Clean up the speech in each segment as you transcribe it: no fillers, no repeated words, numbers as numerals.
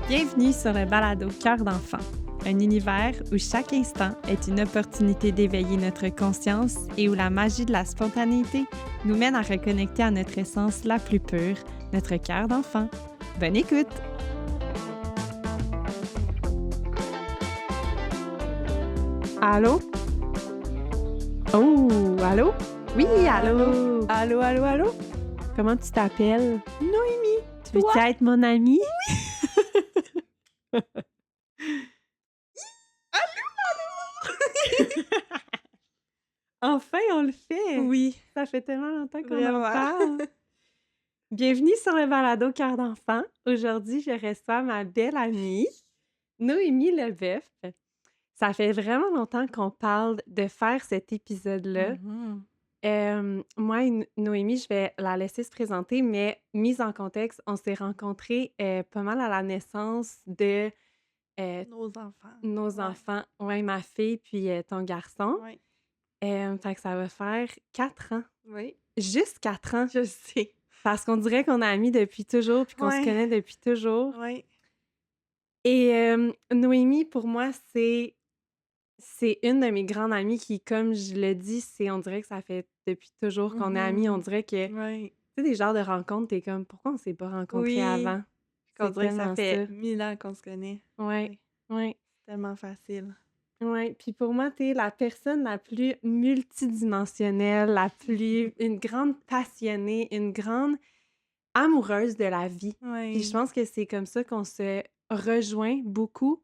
Bienvenue sur le balado Cœur d'enfant, un univers où chaque instant est une opportunité d'éveiller notre conscience et où la magie de la spontanéité nous mène à reconnecter à notre essence la plus pure, notre cœur d'enfant. Bonne écoute! Allô? Oh, allô? Oui, allô? Allô, allô, allô? Comment tu t'appelles? Noémie, Tu veux-tu être mon amie? Enfin, on le fait! Oui, Ça fait tellement longtemps qu'on en vraiment. parle. Bienvenue sur le balado Cœur d'enfant. Aujourd'hui, je reçois ma belle amie, Noémie Leboeuf. Ça fait vraiment longtemps qu'on parle de faire cet épisode-là. Mhm. Moi et Noémie, je vais la laisser se présenter, mais mise en contexte, on s'est rencontrés pas mal à la naissance de Nos enfants. nos Ouais. enfants. Ouais, ma fille puis ton garçon. Oui. Fait que ça va faire 4 ans. Oui, Juste 4 ans. je sais. Parce qu'on dirait qu'on est amis depuis toujours puis qu'on se Oui. connaît depuis toujours. Oui. Et Noémie, pour moi, c'est une de mes grandes amies qui, comme je le dis, on dirait que ça fait depuis toujours qu'on est amis. On dirait que, tu Oui. sais, des genres de rencontres, t'es comme, pourquoi on s'est pas rencontrés Oui. avant? On C'est dirait que ça tellement fait ça. 1000 ans qu'on se connaît. Ouais, Oui. ouais, C'est tellement facile. ouais. Puis pour moi, t'es la personne la plus multidimensionnelle, une grande passionnée, une grande amoureuse de la vie. Puis je Oui. pense que c'est comme ça qu'on se rejoint beaucoup.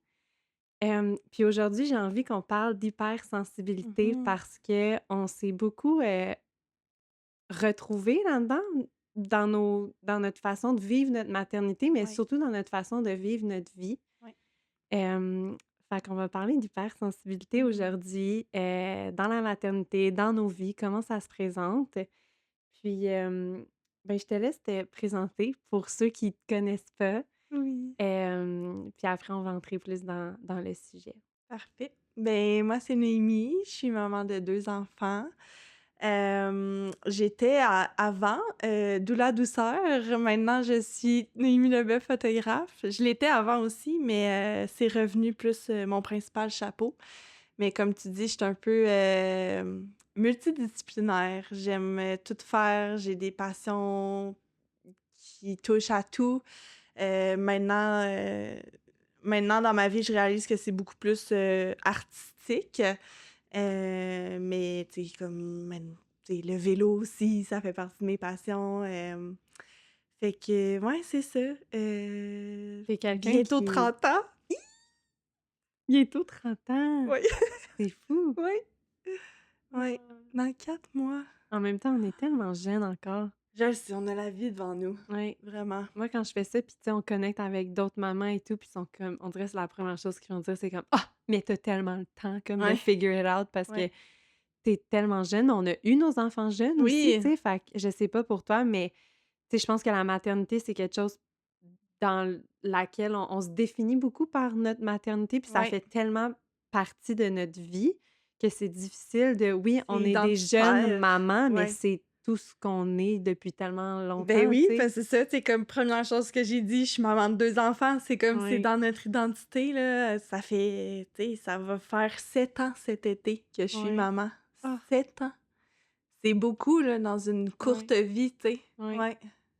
Puis aujourd'hui, j'ai envie qu'on parle d'hypersensibilité Mhm. parce qu'on s'est beaucoup retrouvés là-dedans, dans notre façon de vivre notre maternité, mais Oui. surtout dans notre façon de vivre notre vie. Oui. Hem, Fait qu'on va parler d'hypersensibilité Mhm. aujourd'hui, dans la maternité, dans nos vies, comment ça se présente. Puis, ben, je te laisse te présenter pour ceux qui ne te connaissent pas. Oui. Puis après, on va entrer plus dans le sujet. Parfait. Ben, moi, c'est Noémie. Je suis maman de 2 enfants. J'étais avant Doula Douceur. Maintenant, je suis Noémie Leboeuf, photographe. Je l'étais avant aussi, mais c'est revenu plus mon principal chapeau. Mais comme tu dis, je suis un peu multidisciplinaire. J'aime tout faire. J'ai des passions qui touchent à tout. Maintenant, dans ma vie, je réalise que c'est beaucoup plus artistique. Mais, tu sais, tu sais, le vélo aussi, ça fait partie de mes passions. Fait que, ouais, c'est ça. T'es quelqu'un Bientôt qui 30 ans. bientôt 30 ans! Oui, C'est fou! oui, oui. Ah. Dans 4 mois. En même temps, on est tellement jeunes encore. Je le sais, on a la vie devant nous. Ouais. Vraiment. Moi, quand je fais ça, puis tu sais, on connecte avec d'autres mamans et tout, puis ils sont comme on dirait que c'est la première chose qu'ils vont dire, c'est comme: «Ah! Mais t'as tellement le temps comme de Ouais, figure it out parce que ouais. t'es tellement jeune». On a eu nos enfants jeunes aussi, tu Oui, sais, fait que je sais pas pour toi, mais tu sais, je pense que la maternité, c'est quelque chose dans laquelle on se définit beaucoup par notre maternité, puis ça ouais. fait tellement partie de notre vie que c'est difficile de oui, C'est on est des jeunes identitaire. mamans, mais Ouais. c'est tout ce qu'on est depuis tellement Ben longtemps, tu oui, sais? parce que c'est ça, c'est comme première chose que j'ai dit, je suis maman de 2 enfants, c'est comme c'est Oui, dans notre identité, là. Ça fait, tu sais, ça va faire 7 ans cet été que je suis oui. maman. Ah, 7 ans. C'est beaucoup, là, dans une oui, courte vie, tu sais. oui. Ouais, ouais,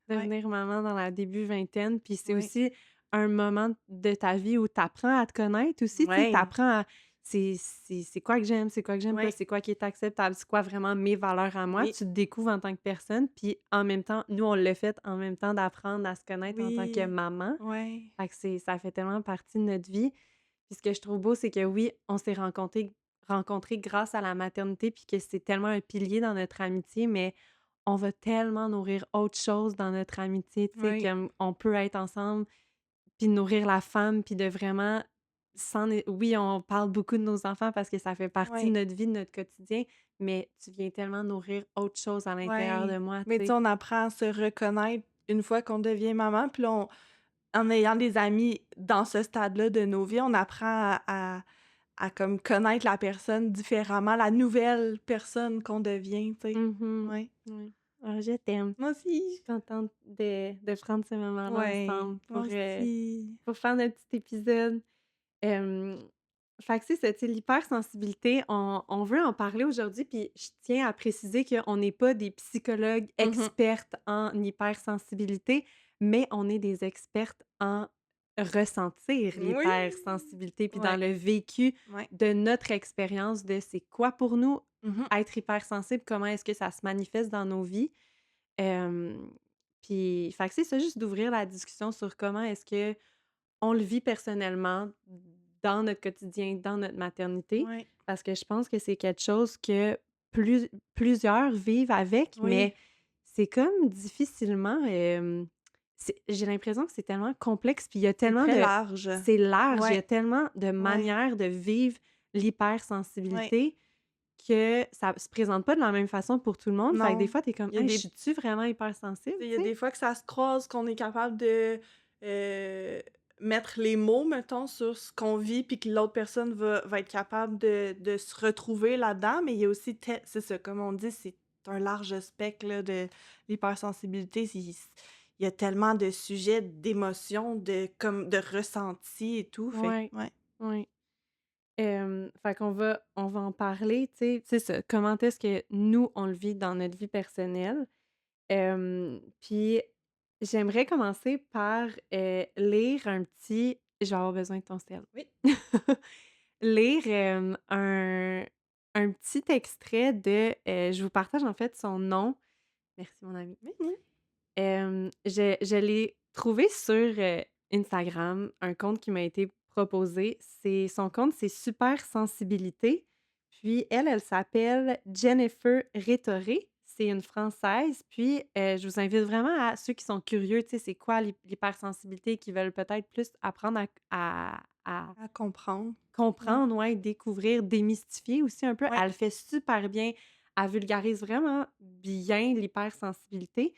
Devenir maman dans la début vingtaine, puis c'est ouais, aussi un moment de ta vie où tu apprends à te connaître aussi, tu sais, tu ouais, apprends à c'est quoi que j'aime, c'est quoi que j'aime pas, ouais, c'est quoi qui est acceptable, c'est quoi vraiment mes valeurs à moi. oui, Tu te découvres en tant que personne, puis en même temps, nous, on l'a fait en même temps d'apprendre à se connaître en tant que oui, maman. ouais, Fait que ça fait tellement partie de notre vie. Puis ce que je trouve beau, c'est que oui, on s'est rencontrés grâce à la maternité, puis que c'est tellement un pilier dans notre amitié, mais on va tellement nourrir autre chose dans notre amitié, tu sais, ouais, comme on peut être ensemble, puis nourrir la femme, puis de vraiment oui, on parle beaucoup de nos enfants parce que ça fait partie de ouais, notre vie, de notre quotidien, mais tu viens tellement nourrir autre chose à l'intérieur ouais. de moi, Mais tu tu sais, sais. on apprend à se reconnaître une fois qu'on devient maman, puis là, en ayant des amis dans ce stade-là de nos vies, on apprend à comme connaître la personne différemment, la nouvelle personne qu'on devient, tu sais. Mhm. Ouais. Oui. Oh, je t'aime. Moi Je suis aussi. contente de prendre ce moment-là Ouais, ensemble moi aussi. pour faire notre petit épisode. Hem, Fait que c'est ça, tu sais, l'hypersensibilité, on veut en parler aujourd'hui, puis je tiens à préciser qu'on n'est pas des psychologues Mmh. expertes en hypersensibilité, mais on est des expertes en ressentir Oui! l'hypersensibilité, puis dans Ouais, le vécu ouais. de notre expérience de c'est quoi pour nous Mmh. être hypersensible, comment est-ce que ça se manifeste dans nos vies. Hem, Puis fait que c'est ça, juste d'ouvrir la discussion sur comment est-ce que on le vit personnellement dans notre quotidien, dans notre maternité, Ouais, parce que je pense que c'est quelque chose que plusieurs vivent avec, oui. mais c'est comme difficilement, j'ai l'impression que c'est tellement complexe, puis il y a C'est tellement très de large. c'est large, il y a Ouais, tellement de ouais, manières de vivre ouais. l'hypersensibilité que ça se présente pas de la même façon pour tout le monde. Fait que des Non, fois, tu es comme: il y a «Hey, je des suis-tu vraiment hypersensible?» il y a tu sais? des fois que ça se croise, qu'on est capable de, heu, mettre les mots, mettons, sur ce qu'on vit, puis que l'autre personne va être capable de se retrouver là-dedans, mais il y a aussi c'est ça, comme on dit, c'est un large spectre, là, de l'hypersensibilité. Il y a tellement de sujets, d'émotions, de ressentis et tout, fait que Ouais, ouais. ouais. Fait on va en parler, tu sais, c'est ça, comment est-ce que nous, on le vit dans notre vie personnelle. Puis j'aimerais commencer par, lire un petit je vais avoir besoin de ton sel. Oui. Lire, un petit extrait de, je vous partage en fait son nom. Merci mon ami. Oui, oui. Je l'ai trouvé sur, Instagram, un compte qui m'a été proposé. Son compte, c'est Super Sensibilité. Puis elle s'appelle Jennifer Rétoré. C'est une Française. Puis, je vous invite vraiment à ceux qui sont curieux, tu sais, c'est quoi l'hypersensibilité, qui veulent peut-être plus apprendre à À comprendre. Ouais. comprendre, ouais, découvrir, démystifier aussi un peu. Ouais. Elle le fait super bien. Elle vulgarise vraiment bien l'hypersensibilité.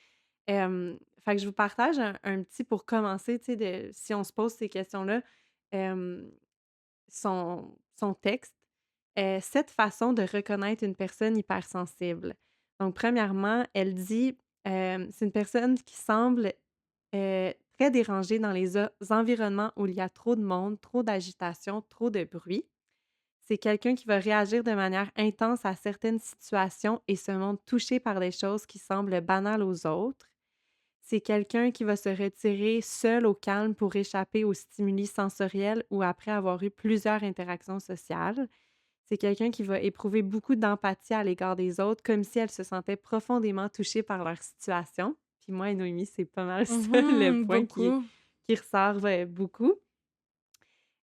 Fait que je vous partage un petit pour commencer, tu sais, si on se pose ces questions-là, hem, son texte. «7 façons de reconnaître une personne hypersensible». Donc premièrement, elle dit, c'est une personne qui semble, très dérangée dans les environnements où il y a trop de monde, trop d'agitation, trop de bruit. C'est quelqu'un qui va réagir de manière intense à certaines situations et se montre touché par des choses qui semblent banales aux autres. C'est quelqu'un qui va se retirer seul au calme pour échapper aux stimuli sensoriels ou après avoir eu plusieurs interactions sociales. C'est quelqu'un qui va éprouver beaucoup d'empathie à l'égard des autres, comme si elle se sentait profondément touchée par leur situation. Puis moi et Noémie, c'est pas mal ça le Mmh. point Beaucoup. qui ressort beaucoup.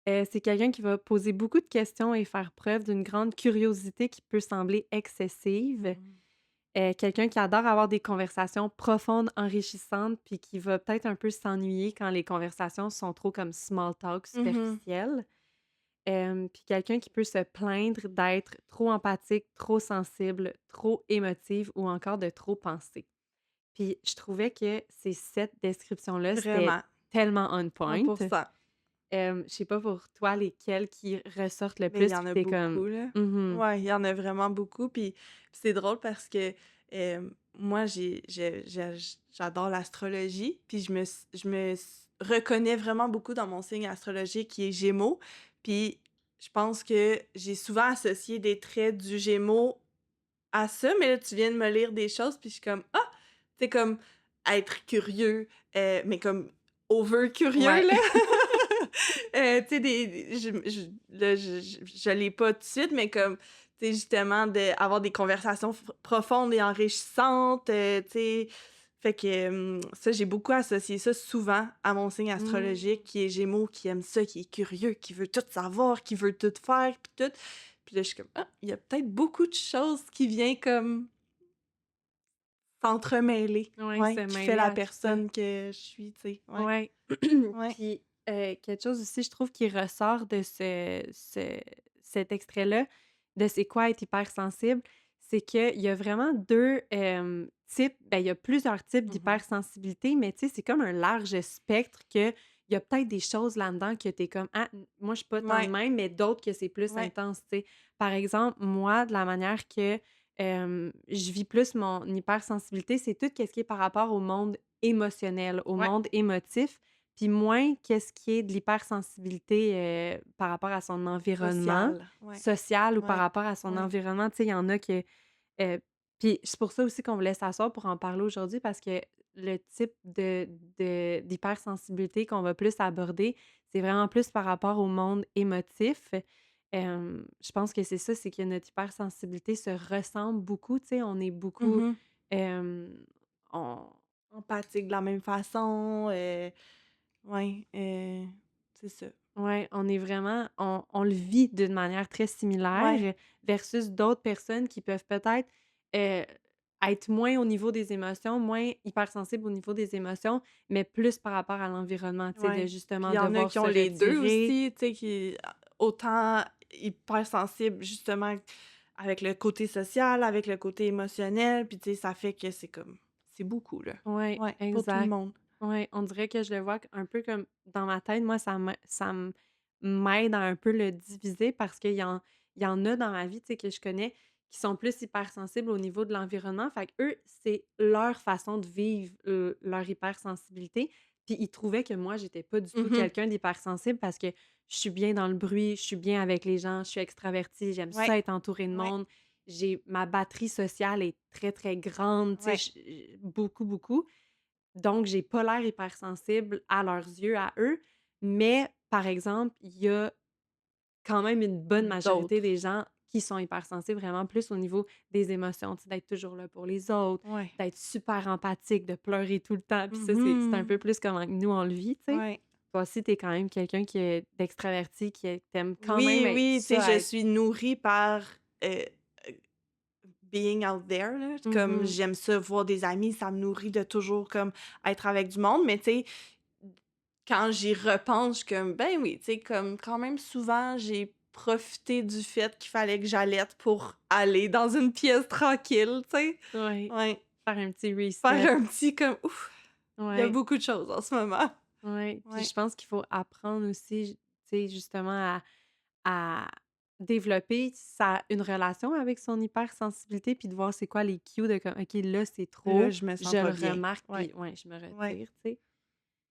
C'est quelqu'un qui va poser beaucoup de questions et faire preuve d'une grande curiosité qui peut sembler excessive. Mmh. Quelqu'un qui adore avoir des conversations profondes, enrichissantes, puis qui va peut-être un peu s'ennuyer quand les conversations sont trop comme small talk, Mmh. superficielles. Puis quelqu'un qui peut se plaindre d'être trop empathique, trop sensible, trop émotive ou encore de trop penser. Puis je trouvais que ces 7 descriptions-là, c'était Vraiment, tellement on point. 100%. Je sais pas pour toi lesquelles qui ressortent le Mais il plus, y en puis a tu comme beaucoup, là. mmh Ouais, il y en a vraiment beaucoup, puis c'est drôle parce que, moi, j'adore l'astrologie, puis reconnais vraiment beaucoup dans mon signe astrologique qui est Gémeaux, puis je pense que j'ai souvent associé des traits du Gémeaux à ça, mais là, tu viens de me lire des choses, puis je suis comme: «Ah!» C'est comme être curieux, mais comme over curieux, Ouais. là. Tu sais, je l'ai pas tout de suite, mais comme, tu sais, justement, d'avoir des conversations profondes et enrichissantes, tu sais? Fait que, ça, j'ai beaucoup associé ça souvent à mon signe Mmh. astrologique qui est Gémeaux, qui aime ça, qui est curieux, qui veut tout savoir, qui veut tout faire, puis tout. Puis là, je suis comme: «Ah, il y a peut-être beaucoup de choses qui viennent comme s'entremêler». Ouais, Ouais, se qui fait mêler la à tout ça. personne que je suis, tu sais? Ouais, Ouais. ouais. Puis, quelque chose aussi, je trouve, qui ressort de cet extrait-là, de «C'est quoi être hypersensible?» c'est qu'il y a vraiment 2 types, ben, il y a plusieurs types Mmh. d'hypersensibilité, mais tu sais, c'est comme un large spectre qu'il y a peut-être des choses là-dedans que tu es comme: «Ah, moi, je suis pas tant de Ouais, même», mais d'autres que c'est plus ouais. intense, tu sais. Par exemple, moi, de la manière que, je vis plus mon hypersensibilité, c'est tout ce qui est par rapport au monde émotionnel, au Ouais, monde émotif, puis moins qu'est-ce qui est de l'hypersensibilité, par rapport à son environnement social, ouais, social ou par ouais, rapport à son ouais. environnement. Tu sais, il y en a que, heu puis c'est pour ça aussi qu'on voulait s'asseoir pour en parler aujourd'hui parce que le type d'hypersensibilité qu'on va plus aborder, c'est vraiment plus par rapport au monde émotif. Je pense que c'est ça, c'est que notre hypersensibilité se ressemble beaucoup, tu sais, on est beaucoup, Mmh. hem, on Empathique de la même façon, ouais, c'est ça. ouais, on est vraiment on le vit d'une manière très Ouais, similaire versus d'autres personnes qui peuvent peut-être, heu, être moins au niveau des émotions, moins hypersensibles au niveau des émotions, mais plus par rapport à l'environnement, tu sais, de ouais. Puis il justement y en a devoir qui ont se les 2 retirer. aussi, tu sais, qui autant hypersensibles justement avec le côté social, avec le côté émotionnel, puis tu sais, ça fait que c'est beaucoup, là. Ouais, Ouais, pour tout le exact. monde. Ouais, on dirait que je le vois un peu comme dans ma tête, moi, m'aide à un peu le diviser parce qu'il y en a dans ma vie, tu sais, que je connais qui sont plus hypersensibles au niveau de l'environnement. Fait eux c'est leur façon de vivre, leur hypersensibilité. Puis ils trouvaient que moi, j'étais pas du tout Mmh. quelqu'un d'hypersensible parce que je suis bien dans le bruit, je suis bien avec les gens, je suis extravertie, j'aime Ouais, ça être entourée de ouais, monde. Ma batterie sociale est très, très grande, tu sais, ouais. beaucoup, beaucoup. Donc j'ai pas l'air hypersensible à leurs yeux, à eux. Mais par exemple, il y a quand même une bonne majorité D'autres. des gens qui sont hypersensibles vraiment plus au niveau des émotions, tu sais, d'être toujours là pour les autres, Ouais. d'être super empathique, de pleurer tout le temps. Puis ça, c'est un Mmh. peu plus comment nous on le vit, tu sais. Ouais. Toi aussi, tu es quand même quelqu'un qui est d'extraverti, t'aimes quand même Oui, être oui, tu sais, ça, je être suis nourrie par, heu, being out there, là. Comme mmh j'aime ça voir des amis, ça me nourrit de toujours comme être avec du monde, mais tu sais, quand j'y repense, je suis comme: «Ben oui», tu sais, comme quand même souvent, j'ai profité du fait qu'il fallait que j'allaite pour aller dans une pièce tranquille, tu sais? ouais, Ouais, faire un petit reset. faire un petit comme: «Ouf, il y a Ouais. beaucoup de choses en ce moment». Ouais, puis Ouais. je pense qu'il faut apprendre aussi, tu sais, justement à développer une relation avec son hypersensibilité, puis de voir c'est quoi les cues de comme: «OK, là, c'est Là, trop, je me je sens le pas bien. remarque, Ouais, puis ouais, je me ouais, retire», tu sais?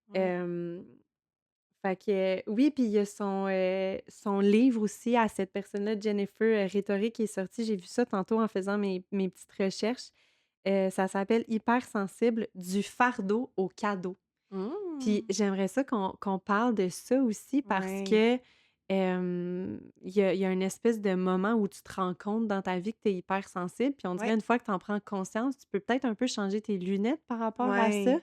ouais. Hem, fait que oui, puis il y a son livre aussi à cette personne-là, Jennifer, Rhétorique, qui est sorti. J'ai vu ça tantôt en faisant mes petites recherches. Ça s'appelle «Hypersensible: du fardeau au cadeau». Puis Mmh. j'aimerais ça qu'on parle de ça aussi parce Ouais. que, il y a une espèce de moment où tu te rends compte dans ta vie que tu es hypersensible, puis on dirait Ouais, une fois que tu en prends conscience, tu peux peut-être un peu changer tes lunettes par rapport à ça. ouais.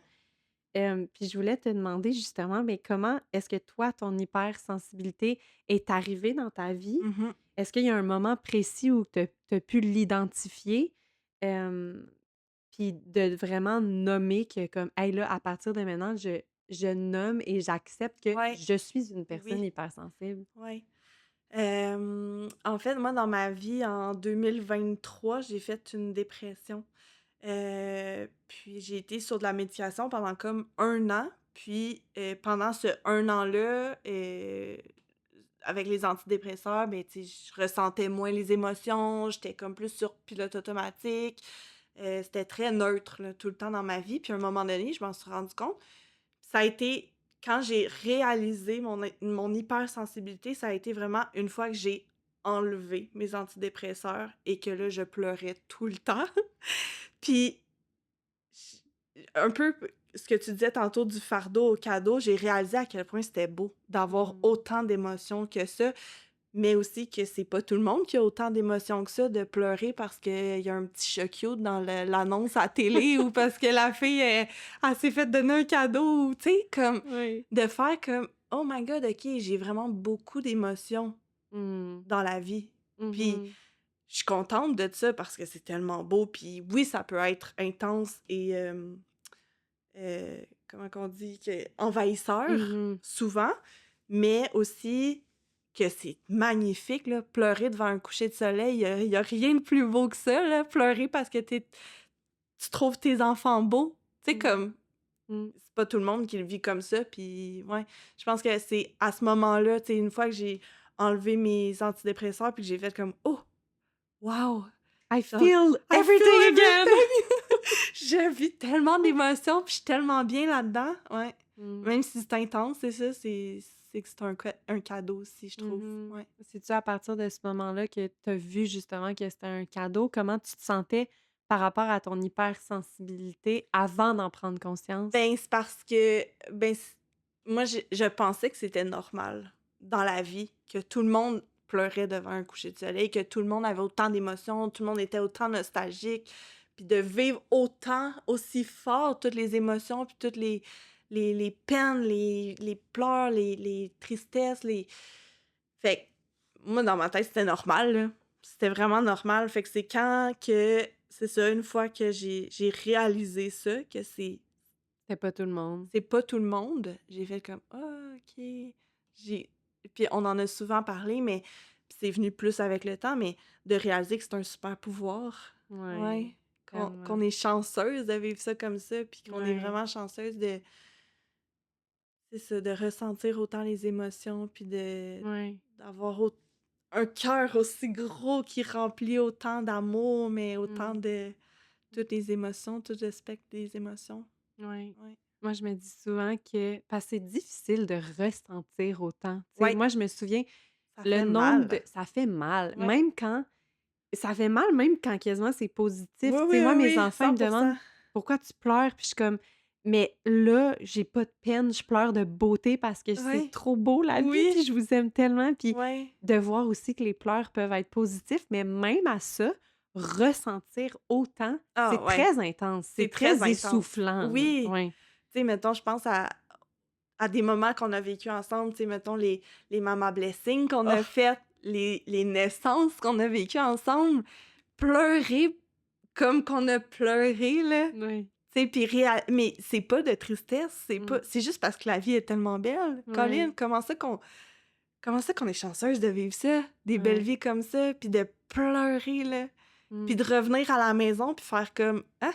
Puis je voulais te demander justement, mais comment est-ce que toi, ton hypersensibilité est arrivée dans ta vie? Mmh. Est-ce qu'il y a un moment précis où tu as pu l'identifier? Hem Puis de vraiment nommer que comme: «Hey là, à partir de maintenant, je nomme et j'accepte que Ouais, je suis une personne oui, hypersensible». ouais. En fait, moi, dans ma vie, en 2023, j'ai fait une dépression. Puis j'ai été sur de la médication pendant comme 1 an. Puis, pendant ce 1 an-là, avec les antidépresseurs, ben, tu sais, je ressentais moins les émotions, j'étais comme plus sur pilote automatique. C'était très neutre, là, tout le temps dans ma vie. Puis à un moment donné, je m'en suis rendu compte. Ça a été quand j'ai réalisé mon hypersensibilité, ça a été vraiment une fois que j'ai enlevé mes antidépresseurs et que là, je pleurais tout le temps. Puis j un peu ce que tu disais tantôt du fardeau au cadeau, j'ai réalisé à quel point c'était beau d'avoir Mmh. autant d'émotions que ça, mais aussi que c'est pas tout le monde qui a autant d'émotions que ça, de pleurer parce qu'il y a un petit chat cute dans l'annonce à la télé ou parce que la fille, elle s'est fait donner un cadeau ou tu sais, comme Oui. de faire comme: «Oh my god, OK, j'ai vraiment beaucoup d'émotions Mmh. dans la vie». Puis Mmh. je suis contente de ça parce que c'est tellement beau, puis oui, ça peut être intense et comment qu'on dit? Envahisseur, Mmh. souvent, mais aussi que c'est magnifique, là, pleurer devant un coucher de soleil, il y a rien de plus beau que ça, là, pleurer parce que tu trouves tes enfants beaux. Tu sais, Mmh. comme, Mmh. c'est pas tout le monde qui le vit comme ça, puis ouais, je pense que c'est à ce moment-là, tu sais, une fois que j'ai enlevé mes antidépresseurs puis que j'ai fait comme: «Oh! Wow!» I Genre, feel I everything feel again! everything! Je vis tellement d'émotions, puis je suis tellement bien là-dedans. Ouais. Mm. Même si c'est intense, c'est ça, c'est que c'est un cadeau aussi, je trouve. Mhm. Ouais. C'est-tu à partir de ce moment-là que tu as vu justement que c'était un cadeau? Comment tu te sentais par rapport à ton hypersensibilité avant d'en prendre conscience? Ben, c'est parce que, ben, moi, je pensais que c'était normal dans la vie, que tout le monde pleurait devant un coucher de soleil, que tout le monde avait autant d'émotions, tout le monde était autant nostalgique, puis de vivre autant, aussi fort, toutes les émotions, puis toutes les peines, les pleurs, les tristesses, Fait que, moi, dans ma tête, c'était normal, là. C'était vraiment normal. Fait que c'est quand que, c'est ça, une fois que j'ai réalisé ça, que C'était pas tout le monde. c'est pas tout le monde. J'ai fait comme: «Ah OK». J'ai Puis on en a souvent parlé, mais c'est venu plus avec le temps, mais de réaliser que c'est un super pouvoir. Ouais, Ouais, qu'on tellement. est chanceuse de vivre ça comme ça, puis qu'on est Ouais, vraiment chanceuse de c'est ça, de ressentir autant les émotions, puis ouais. d'avoir un cœur aussi gros qui remplit autant d'amour, mais autant Mm. de toutes les émotions, tout le spectre des émotions. Ouais. Ouais. Moi, je me dis souvent que parce que c'est difficile de ressentir autant. Tu sais, Ouais, moi, je me souviens, ça le fait nombre de mal. ça fait mal, Ouais. même quand ça fait mal même quand quasiment c'est positif. Oui, Tu sais, oui, moi, oui, mes oui, enfants, ils me 100%. demandent: «Pourquoi tu pleures?» Puis je suis comme: «Mais là, j'ai pas de peine, je pleure de beauté parce que c'est Ouais. trop beau la vie, Oui. puis je vous aime tellement». Puis Ouais. de voir aussi que les pleurs peuvent être positifs, mais même à ça, ressentir autant, Ah c'est ouais, très intense, c'est c'est très très intense. essoufflant, là. Oui. Ouais. Tu sais, mettons, je pense à des moments qu'on a vécu ensemble, tu sais, mettons les mama blessings qu'on a Oh! faites, les naissances qu'on a vécues ensemble, pleurer comme qu'on a pleuré, là. Oui. Tu sais, puis mais c'est pas de tristesse, Mmh. c'est juste parce que la vie est tellement belle. Colin, Ouais, comment ça qu'on est chanceuse de vivre ça, des belles ouais. vies comme ça, puis de pleurer, là, puis Mmh. de revenir à la maison puis faire comme: «Hein?»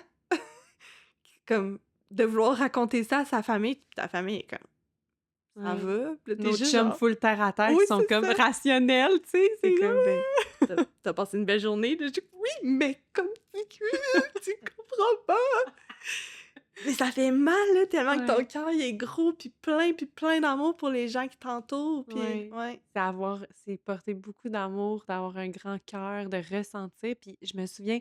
Comme de vouloir raconter ça à sa famille, puis ta famille est comme: «Ça Ouais. va?» Puis là, tu Nos juste chums genre: full terre à terre «Oui, qui sont c'est comme ça!» rationnels, tu sais, C'est c'est comme: comme: «Ben, «Ah!» tu as passé une belle journée?» Là, je dis: «Oui, mais comme tu comprends pas!» Mais ça fait mal, là, tellement que ton Ouais, cœur, il est gros, puis plein d'amour pour les gens qui t'entourent, puis ouais. ouais. C'est porter beaucoup d'amour, d'avoir un grand cœur, de ressentir. Puis je me souviens,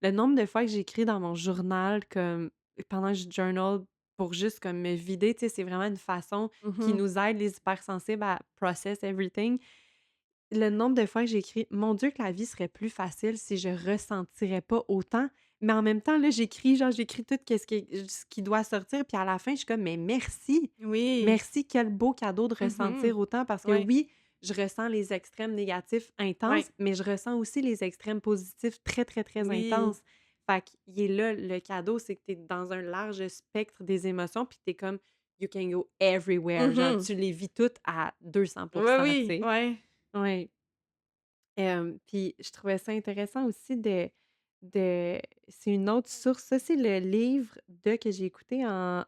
le nombre de fois que j'écris dans mon journal, comme pendant que je journal pour juste comme me vider, tu sais, c'est vraiment une façon qui Mmh. nous aide, les hypersensibles, à process everything. Le nombre de fois que j'ai écrit: «Mon Dieu, que la vie serait plus facile si je ressentirais pas autant», mais en même temps, là, j'écris tout ce qui doit sortir, puis à la fin, je suis comme: «Mais merci! Oui. Merci, quel beau cadeau de Mmh. ressentir autant», parce que Ouais, oui, je ressens les extrêmes négatifs ouais. intenses, mais je ressens aussi les extrêmes positifs très, très, très Oui. intenses. Fait qu'il est là le cadeau, c'est que tu es dans un large spectre des émotions, puis tu es comme you can go everywhere, genre Mmh. tu les vis toutes à 200 tu Ouais, oui, sais? ouais. Ouais. Puis je trouvais ça intéressant aussi de c'est une autre source, ça c'est le livre que j'ai écouté en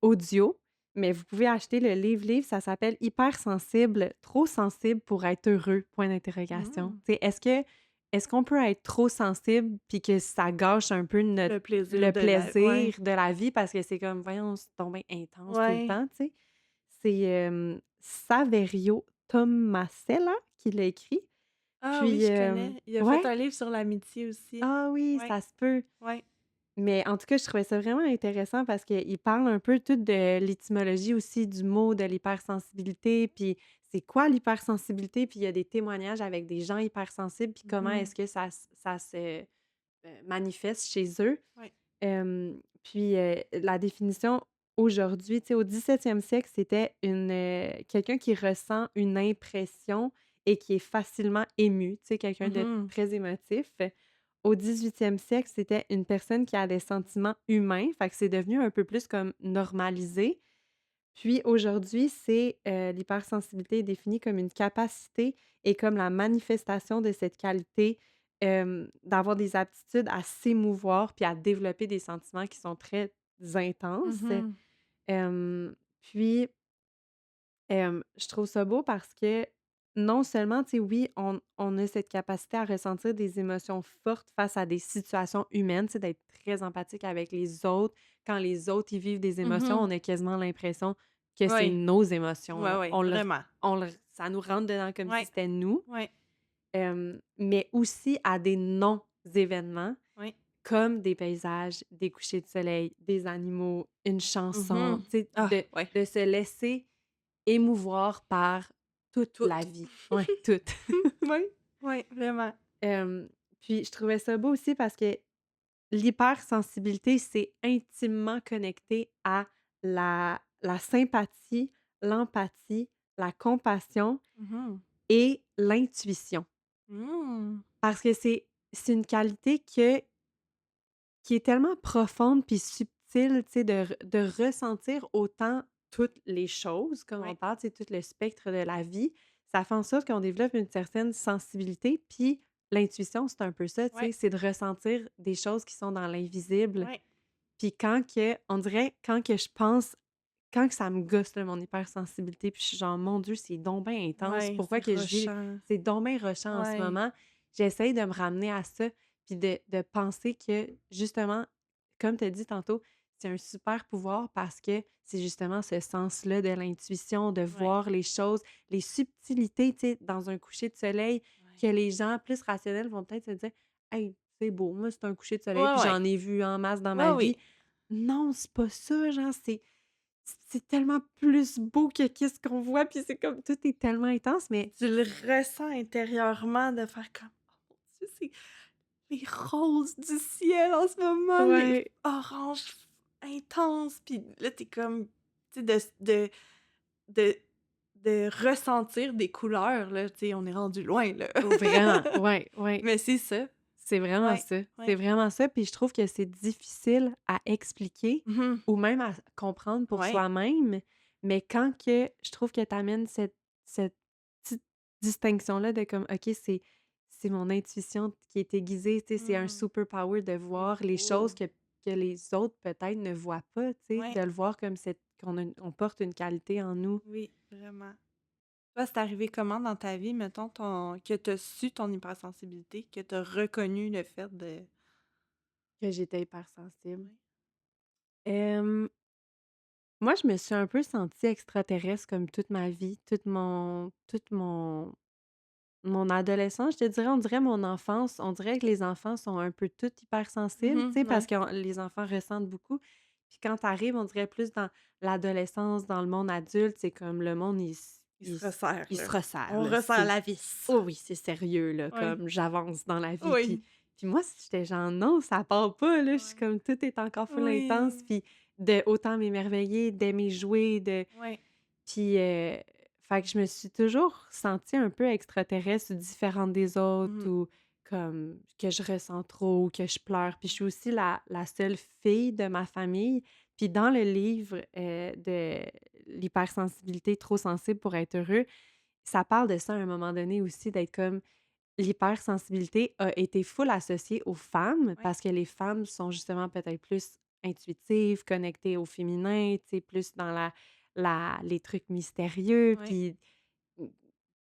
audio, mais vous pouvez acheter le livre, ça s'appelle «Hypersensible, trop sensible pour être heureux?» Point d'interrogation. Mmh. Tu sais, est-ce qu'on peut être trop sensible puis que ça gâche un peu Le plaisir le de la plaisir ouais. de la vie parce que c'est comme, voyons, c'est donc bien intense tout le Ouais. temps, tu sais? C'est, Saverio Tomasella qui l'a écrit. Ah oui, Puis, je connais. Il a fait ouais? un livre sur l'amitié aussi. Ah oui, Ouais, ça se peut. ouais. Mais en tout cas, je trouvais ça vraiment intéressant parce qu'il parle un peu tout de l'étymologie aussi du mot de l'hypersensibilité, puis c'est quoi l'hypersensibilité, puis il y a des témoignages avec des gens hypersensibles, puis comment Mmh. est-ce que ça se, manifeste chez eux. Ouais. Puis, la définition aujourd'hui, tu sais, au 17e siècle, c'était quelqu'un qui ressent une impression et qui est facilement ému, tu sais, quelqu'un de Mmh. très émotif. Au 18e siècle, c'était une personne qui a des sentiments humains, fait que c'est devenu un peu plus comme normalisé. Puis aujourd'hui, l'hypersensibilité est définie comme une capacité et comme la manifestation de cette qualité, d'avoir des aptitudes à s'émouvoir puis à développer des sentiments qui sont très intenses. Mmh. Puis, je trouve ça beau parce que non seulement, tu sais, oui, on a cette capacité à ressentir des émotions fortes face à des situations humaines, tu sais, d'être très empathique avec les autres. Quand les autres, ils vivent des émotions, Mmh. on a quasiment l'impression que c'est Oui. nos émotions, Ouais, là. ouais, vraiment. Ça nous rentre dedans comme si Ouais, c'était nous. ouais, Mais aussi à des non-événements, ouais. comme des paysages, des couchers de soleil, des animaux, une chanson, Mmh. tu sais, Ah, ouais, de se laisser émouvoir par toute la toutes. vie. Ouais, toute. Oui, oui, vraiment. Hem, Puis je trouvais ça beau aussi parce que l'hypersensibilité, c'est intimement connecté à la sympathie, l'empathie, la compassion Mmh. et l'intuition. Mmh. Parce que c'est une qualité qui est tellement profonde puis subtile, tu sais, de ressentir autant toutes les choses, comme on Ouais, parle, tu sais, tout le spectre de la vie. Ça fait en sorte qu'on développe une certaine sensibilité, puis l'intuition, c'est un peu ça, tu sais, ouais, c'est de ressentir des choses qui sont dans l'invisible. ouais. Puis on dirait, quand que je pense, quand que ça me gosse, là, mon hypersensibilité, puis je suis genre: «Mon Dieu, c'est donc bien intense, Ouais, pourquoi c'est que je vis rushant. c'est donc bien rushant en ce Ouais. moment». J'essaye de me ramener à ça, puis de penser que, justement, comme tu as dit tantôt, c'est un super pouvoir parce que c'est justement ce sens-là de l'intuition, de Ouais, voir les choses, les subtilités, tu sais, dans un coucher de soleil, ouais. que les gens plus rationnels vont peut-être se dire: «Hey, c'est beau, moi, c'est un coucher de soleil, Ouais, puis ouais. j'en ai vu en masse dans Ouais, ma oui. vie». Non, c'est pas ça, genre, c'est tellement plus beau que qu'est-ce qu'on voit, puis c'est comme tout est tellement intense, mais Tu le ressens intérieurement de faire comme: «Oh mon Dieu, c'est les roses du ciel en ce moment, les ouais, oranges intenses», puis là, tu es comme, tu sais, de de ressentir des couleurs, là, tu sais, on est rendu loin, là. vraiment, ouais, ouais, Mais c'est ça. c'est vraiment Ouais, ça. C'est ouais. vraiment ça, puis je trouve que c'est difficile à expliquer Mmh. ou même à comprendre pour Ouais, soi-même, mais quand que je trouve que tu amènes cette petite distinction-là de comme: «OK, c'est mon intuition qui est aiguisée», tu sais, c'est un mmh, super power de voir les choses beaucoup. que les autres peut-être ne voient pas, tu sais, Ouais, de le voir comme cette on porte une qualité en nous. oui, vraiment. Toi, c'est arrivé comment dans ta vie, mettons, que tu as su ton hypersensibilité, que tu as reconnu le fait de Que j'étais hypersensible. ouais. Hem, Moi, je me suis un peu sentie extraterrestre comme toute ma vie, toute mon adolescence, je te dirais, on dirait mon enfance. On dirait que les enfants sont un peu tous hypersensibles, tu sais, Mmh. parce Ouais. que les enfants ressentent beaucoup. Puis quand tu arrives, on dirait plus dans l'adolescence, dans le monde adulte, c'est comme le monde, Il se resserre, il se là. resserre, On là. resserre la vis. Oh oui, c'est sérieux, là, Ouais. comme j'avance dans la vie. Puis, Oui. puis moi, j'étais genre, non, ça part pas, là. Je suis Ouais. comme, tout est encore full intense. Oui. Puis de autant m'émerveiller, d'aimer jouer, Ouais. puis, fait que je me suis toujours sentie un peu extraterrestre ou différente des autres Mmh. ou comme que je ressens trop ou que je pleure. Puis je suis aussi la seule fille de ma famille. Puis dans le livre, de l'hypersensibilité, trop sensible pour être heureux, ça parle de ça à un moment donné aussi, d'être comme l'hypersensibilité a été full associée aux femmes Ouais. parce que les femmes sont justement peut-être plus intuitives, connectées au féminin, tu sais, plus dans les trucs mystérieux, Ouais. puis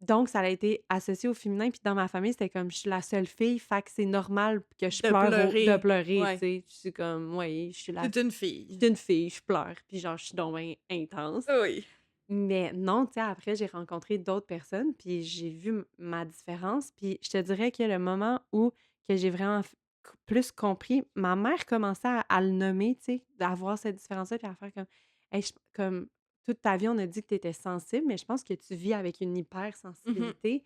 donc ça a été associé au féminin, puis dans ma famille, c'était comme je suis la seule fille, fait que c'est normal que je De pleure de pleurer. pleurer, tu Ouais. sais. Je suis comme: «Oui, C'est une fille. je suis une fille, je pleure», puis genre je suis donc bien intense. Oui. Mais non, tu sais, après, j'ai rencontré d'autres personnes, puis j'ai vu ma différence. Puis je te dirais que le moment où que j'ai vraiment plus compris, ma mère commençait à le nommer, tu sais, d'avoir cette différence-là, puis à faire comme, hey, comme toute ta vie, on a dit que tu étais sensible, mais je pense que tu vis avec une Mmh. hypersensibilité.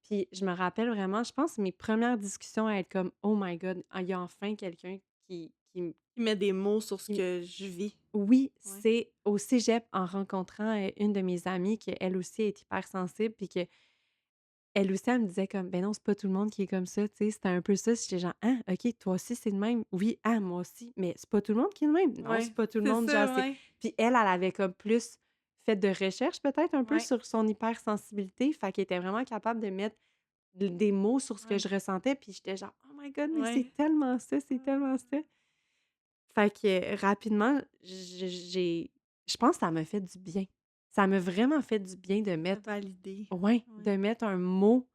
Puis je me rappelle vraiment, je pense, mes premières discussions à être comme, oh my God, il y a enfin quelqu'un Il met des mots sur ce qui que je vis. oui, Ouais. c'est au cégep en rencontrant, une de mes amies qui, elle aussi, est hypersensible puis qu'elle aussi, elle me disait comme: «Ben non, c'est pas tout le monde qui est comme ça», tu sais? C'était un peu ça. J'étais genre: «Ah, OK, toi aussi, c'est le même?» «Oui, ah, moi aussi». «Mais c'est pas tout le monde qui est le même?» «Non, Ouais. c'est pas tout le C'est monde», genre, ça, c'est ouais. puis elle avait comme plus fait de recherches peut-être un peu Ouais. sur son hypersensibilité, fait qu'elle était vraiment capable de mettre des mots sur ce que Ouais. je ressentais, puis j'étais genre: «Oh my God, mais c'est Ouais. tellement ça, c'est tellement Mmh. ça». Fait que, rapidement, je pense que ça m'a fait du bien. ça m'a vraiment fait du bien de De mettre valider. ouais, Oui, de mettre un mot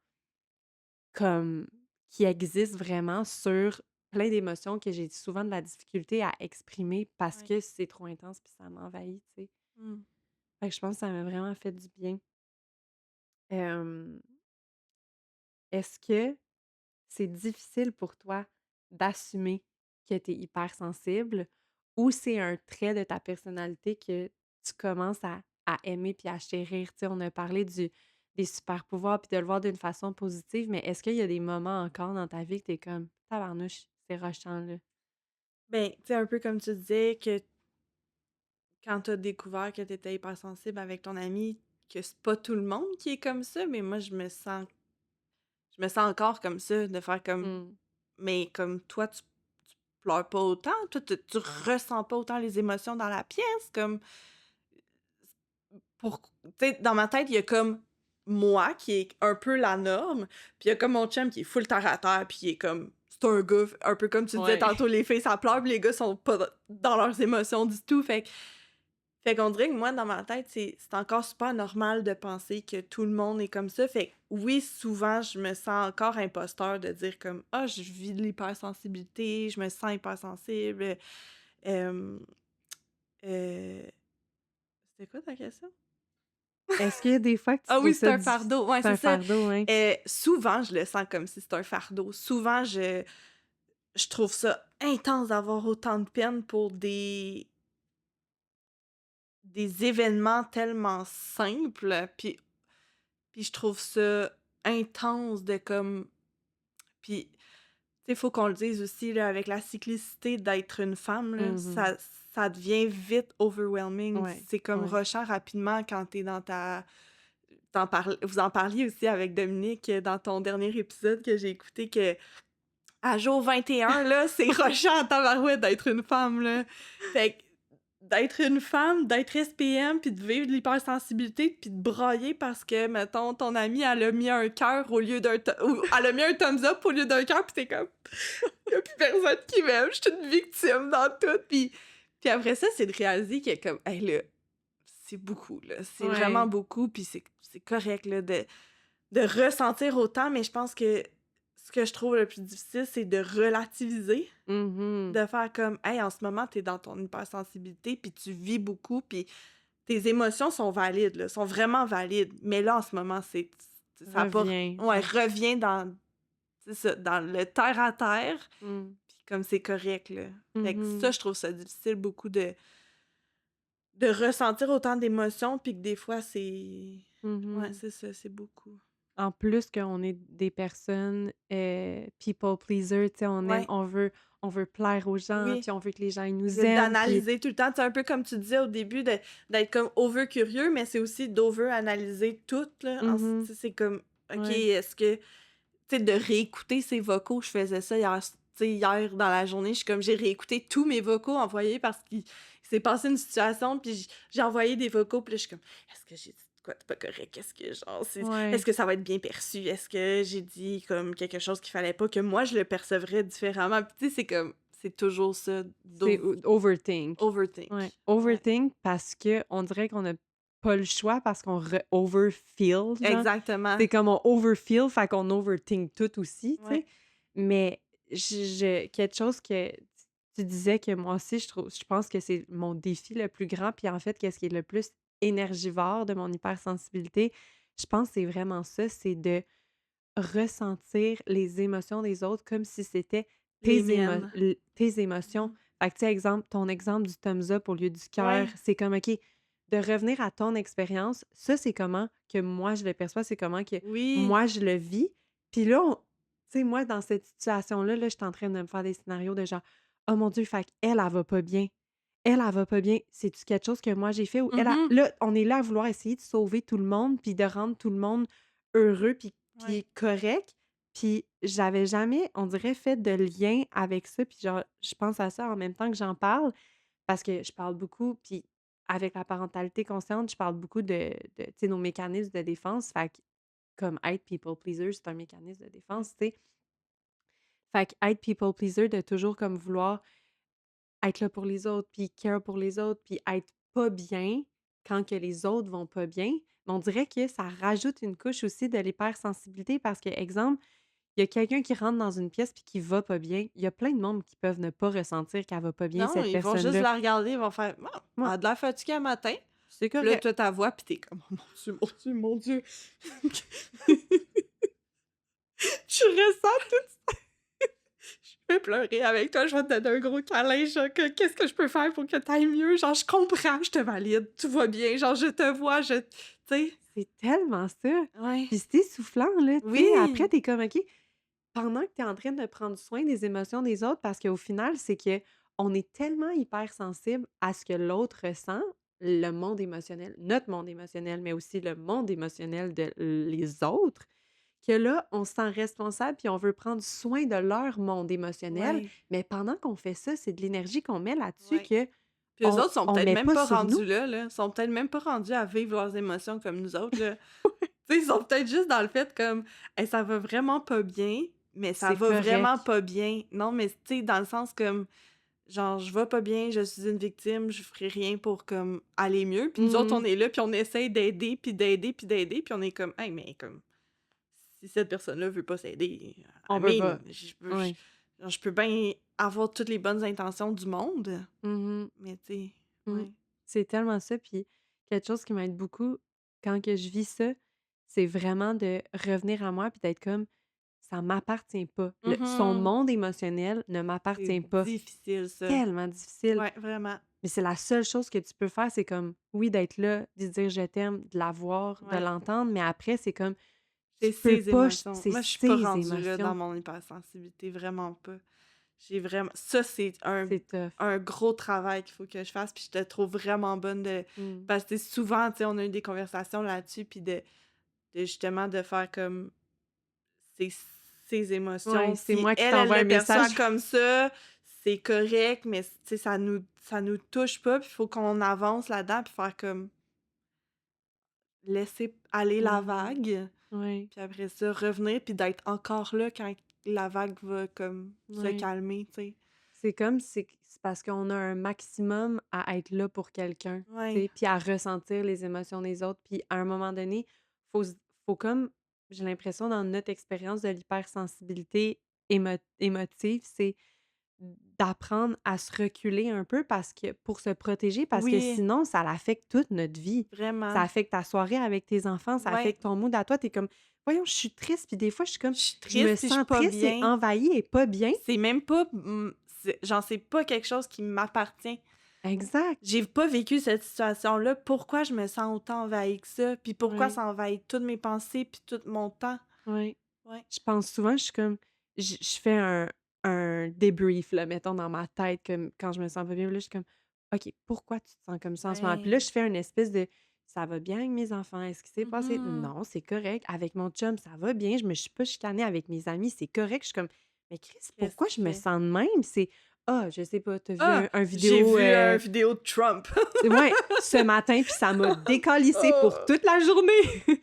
comme qui existe vraiment sur plein d'émotions que j'ai souvent de la difficulté à exprimer parce oui. que c'est trop intense puis ça m'envahit, tu sais. Mmh. Fait que je pense que ça m'a vraiment fait du bien. Hem, est-ce que c'est difficile pour toi d'assumer que tu es hypersensible ou c'est un trait de ta personnalité que tu commences à aimer puis à chérir? Tu sais, on a parlé des super pouvoirs puis de le voir d'une façon positive, mais est-ce qu'il y a des moments encore dans ta vie que tu es comme tabarnouche, c'est rochant là? Ben, tu sais, un peu comme tu disais que quand tu as découvert que tu étais hypersensible avec ton ami, que c'est pas tout le monde qui est comme ça, mais moi, je me sens encore comme ça, de faire comme Mmh. mais comme toi, tu pleures pas autant, toi, tu ressens pas autant les émotions dans la pièce, comme pour tu sais, dans ma tête, il y a comme moi qui est un peu la norme, puis il y a comme mon chum qui est full terre à terre, puis il est comme c'est un gars, un peu comme tu disais Ouais. tantôt, les filles ça pleure, puis les gars sont pas dans leurs émotions du tout, fait qu'on dirait que moi, dans ma tête, c'est encore super normal de penser que tout le monde est comme ça. Fait que oui, souvent, je me sens encore imposteur de dire comme ah, je vis de l'hypersensibilité, je me sens hypersensible. Hem, heu, c'était quoi ta question? Est-ce qu'il y a des fois que tu Ah trouves oui, c'est ça un difficile? fardeau. Ouais, C'est c'est un ça. fardeau, hein? Souvent, je le sens comme si c'était un fardeau. Souvent, je trouve ça intense d'avoir autant de peine pour des événements tellement simples, puis je trouve ça intense de comme puis, tu sais, faut qu'on le dise aussi, là, avec la cyclicité d'être une femme, là, Mmh. ça devient vite overwhelming. Ouais, C'est comme ouais. rushant rapidement quand t'es dans ta vous en parliez aussi avec Dominique, dans ton dernier épisode que j'ai écouté que à jour 21 là, c'est rushant en tabarouette d'être une femme, là. Fait que d'être une femme, d'être SPM, puis de vivre de l'hypersensibilité, puis de brailler parce que, mettons, ton amie, elle a mis un cœur au lieu d'un ou elle a mis un thumbs up au lieu d'un cœur, puis t'es comme: «Y a plus personne qui m'aime, je suis une victime dans tout», puis après ça, c'est de réaliser que comme: «Hey, là, c'est beaucoup, là, c'est vraiment Ouais. beaucoup», puis c'est correct, là, de ressentir autant, mais je pense que ce que je trouve le plus difficile, c'est de relativiser, Mmh. de faire comme: «Hey, en ce moment, t'es dans ton hypersensibilité, puis tu vis beaucoup, puis tes émotions sont valides, là, sont vraiment valides, mais là, en ce moment, ça a pas Reviens, ouais, ouais. reviens dans c'est ça, dans le terre à terre, Mmh. puis comme c'est correct, là». Fait que ça, Mmh. je trouve ça difficile beaucoup de ressentir autant d'émotions, puis que des fois, ouais, Mmh. c'est ça, c'est beaucoup. En plus qu'on est des personnes, people pleaser, tu sais, Ouais, on veut plaire aux gens, oui. puis on veut que les gens ils nous aiment, puis D'analyser tout le temps, c'est un peu comme tu disais au début d'être comme over curieux, mais c'est aussi d'over analyser tout là, tu mmh sais, c'est comme OK, ouais. est-ce que tu sais de réécouter ses vocaux, je faisais ça hier, tu sais, hier dans la journée, je suis comme j'ai réécouté tous mes vocaux envoyés parce qu'il s'est passé une situation, puis j'ai envoyé des vocaux, puis là, je suis comme: «Est-ce que j'ai dit de quoi de pas correct? Est-ce que genre est-ce Ouais. que ça va être bien perçu? Est-ce que j'ai dit comme quelque chose qu'il fallait pas, que moi je le percevrais différemment?» Puis tu sais, c'est comme c'est toujours ça C'est overthink. Ouais, overthink. Ouais. overthink parce que on dirait qu'on a pas le choix parce qu'on overfeel, genre. Exactement. C'est comme on overfeel, fait qu'on overthink tout aussi, tu Ouais. sais? Mais quelque chose que tu disais que moi aussi je pense que c'est mon défi le plus grand, puis en fait, qu'est-ce qui est le plus énergivore de mon hypersensibilité, je pense que c'est vraiment ça, c'est de ressentir les émotions des autres comme si c'était Les miennes. tes émotions. Mmh. Fait que, tu sais, ton exemple du thumbs up au lieu du cœur, Ouais. c'est comme, OK, de revenir à ton expérience, ça, c'est comment que moi je le perçois, c'est comment que Oui. moi je le vis. Puis là, tu sais, moi, dans cette situation-là, là, je suis en train de me faire des scénarios de genre, oh mon Dieu, fait qu'elle, elle va pas bien. Elle va pas bien. C'est-tu quelque chose que moi j'ai fait ou Mmh. là, on est là à vouloir essayer de sauver tout le monde puis de rendre tout le monde heureux Ouais. puis correct. Puis j'avais jamais, on dirait, fait de lien avec ça. Puis genre, je pense à ça en même temps que j'en parle parce que je parle beaucoup. Puis avec la parentalité consciente, je parle beaucoup tu sais, nos mécanismes de défense. Fait que, comme être people pleaser, c'est un mécanisme de Ouais. défense, tu sais. Fait que être people pleaser, de toujours comme vouloir être là pour les autres, puis care pour les autres, puis être pas bien quand que les autres vont pas bien, mais on dirait que ça rajoute une couche aussi de l'hypersensibilité parce que, exemple, il y a quelqu'un qui rentre dans une pièce puis qui va pas bien, il y a plein de monde qui peuvent ne pas ressentir qu'elle va pas bien, Non, cette ils vont juste personne-là. la regarder, ils vont faire: «Ah, elle Ouais, a de l'air fatiguée un matin». c'est Puis là, correct. toi, ta voix, puis t'es comme: «Oh mon Dieu, mon Dieu, mon Dieu». Tu ressens tout. Je vais pleurer avec toi, je vais te donner un gros câlin, genre que qu'est-ce que je peux faire pour que t'ailles mieux? Genre, je comprends, je te valide, tout va bien, genre, je te vois, tu sais? C'est tellement ça. Ouais. Puis c'est essoufflant, là, tu sais. Après, Oui! t'es comme, OK, pendant que tu es en train de prendre soin des émotions des autres, parce qu'au final, c'est que on est tellement hypersensible à ce que l'autre ressent, le monde émotionnel, notre monde émotionnel, mais aussi le monde émotionnel de les autres, que là, on se sent responsable puis on veut prendre soin de leur monde émotionnel. Ouais, Mais pendant qu'on fait ça, c'est de l'énergie qu'on met là-dessus ouais. que Puis eux autres sont on peut-être met même pas pas sur rendus nous. là, là. Ils sont peut-être même pas rendus à vivre leurs émotions comme nous autres, là. Tu sais, ils sont peut-être juste dans le fait comme: «Hey, ça va vraiment pas bien, mais ça C'est va vraiment correct. pas bien». Non, mais tu sais, dans le sens comme, genre: «Je vais pas bien, je suis une victime, je ferai rien pour comme aller mieux». Puis nous autres, on Mhm. est là, puis on essaye d'aider, puis d'aider, puis d'aider, puis on est comme: «Hey, mais comme, si cette personne-là veut pas s'aider, On I peut mean, pas. je Oui. genre, je peux bien avoir toutes les bonnes intentions du monde, Mhm. mais tu sais». Mmh. Ouais. C'est tellement ça, puis quelque chose qui m'aide beaucoup quand que je vis ça, c'est vraiment de revenir à moi puis d'être comme: «Ça m'appartient pas». Son Mhm. monde émotionnel ne C'est m'appartient pas. difficile ça. Tellement difficile, Ouais, vraiment. mais c'est la seule chose que tu peux faire, c'est comme, oui, d'être là, de dire: «Je t'aime», de la voir, de Ouais. l'entendre, mais après, c'est comme, tu C'est peux ses pas émotions. c'est Moi, je suis pas ses rendue là dans émotions. mon hypersensibilité, vraiment pas. J'ai vraiment ça, c'est un C'est tough. gros travail qu'il faut que je fasse, puis je te trouve vraiment bonne de Mmh. parce que souvent, tu sais, on a eu des conversations là-dessus, puis de justement de faire comme ses ses Ouais, émotions. c'est Si moi qui elle, elle t'envoie un le perçoit message. comme ça, c'est correct, mais tu sais, ça nous touche pas, puis il faut qu'on avance là-dedans, puis faire comme laisser aller la Mmh. vague. Ouais, Puis après ça, revenir puis d'être encore là quand la vague va comme se ouais. calmer, tu sais. C'est comme c'est parce qu'on a un maximum à être là pour quelqu'un, tu Ouais. sais, puis à ressentir les émotions des autres. Puis à un moment donné, faut s faut comme j'ai l'impression dans notre expérience de l'hypersensibilité émotive, c'est d'apprendre à se reculer un peu parce que pour se protéger, parce que Oui, sinon ça affecte toute notre vie. Ça vraiment. affecte ta soirée avec tes enfants, ça Ouais. affecte ton mood à toi. Tu es comme: «Voyons, je suis triste», puis des fois, je suis comme Je suis je me triste puis je suis sens pas triste et bien. envahie et pas bien. C'est même pas, genre, c'est pas quelque chose qui m'appartient. Exact. J'ai pas vécu cette situation-là. Pourquoi je me sens autant envahie que ça? Puis pourquoi Ouais. ça envahit toutes mes pensées puis tout mon temps? Ouais. Ouais. Je pense souvent, je suis comme je fais un débrief, là, mettons, dans ma tête, comme quand je me sens pas bien, là, je suis comme: «OK, pourquoi tu te sens comme ça en ce moment?» Puis là, Ouais. je fais une espèce de: «Ça va bien avec mes enfants? Est-ce qu'il s'est passé?» Mhm. «Non, c'est correct. Avec mon chum, ça va bien. Je me suis pas chicanée avec mes amis, c'est correct». Je suis comme: «Mais Chris, Qu'est-ce pourquoi que tu je me fais? sens de même?» C'est: «Ah, je sais pas, t'as vu Ah! un J'ai vidéo, vu un vidéo de Trump. ouais, ce matin, puis ça m'a décalissée pour Oh! toute la journée».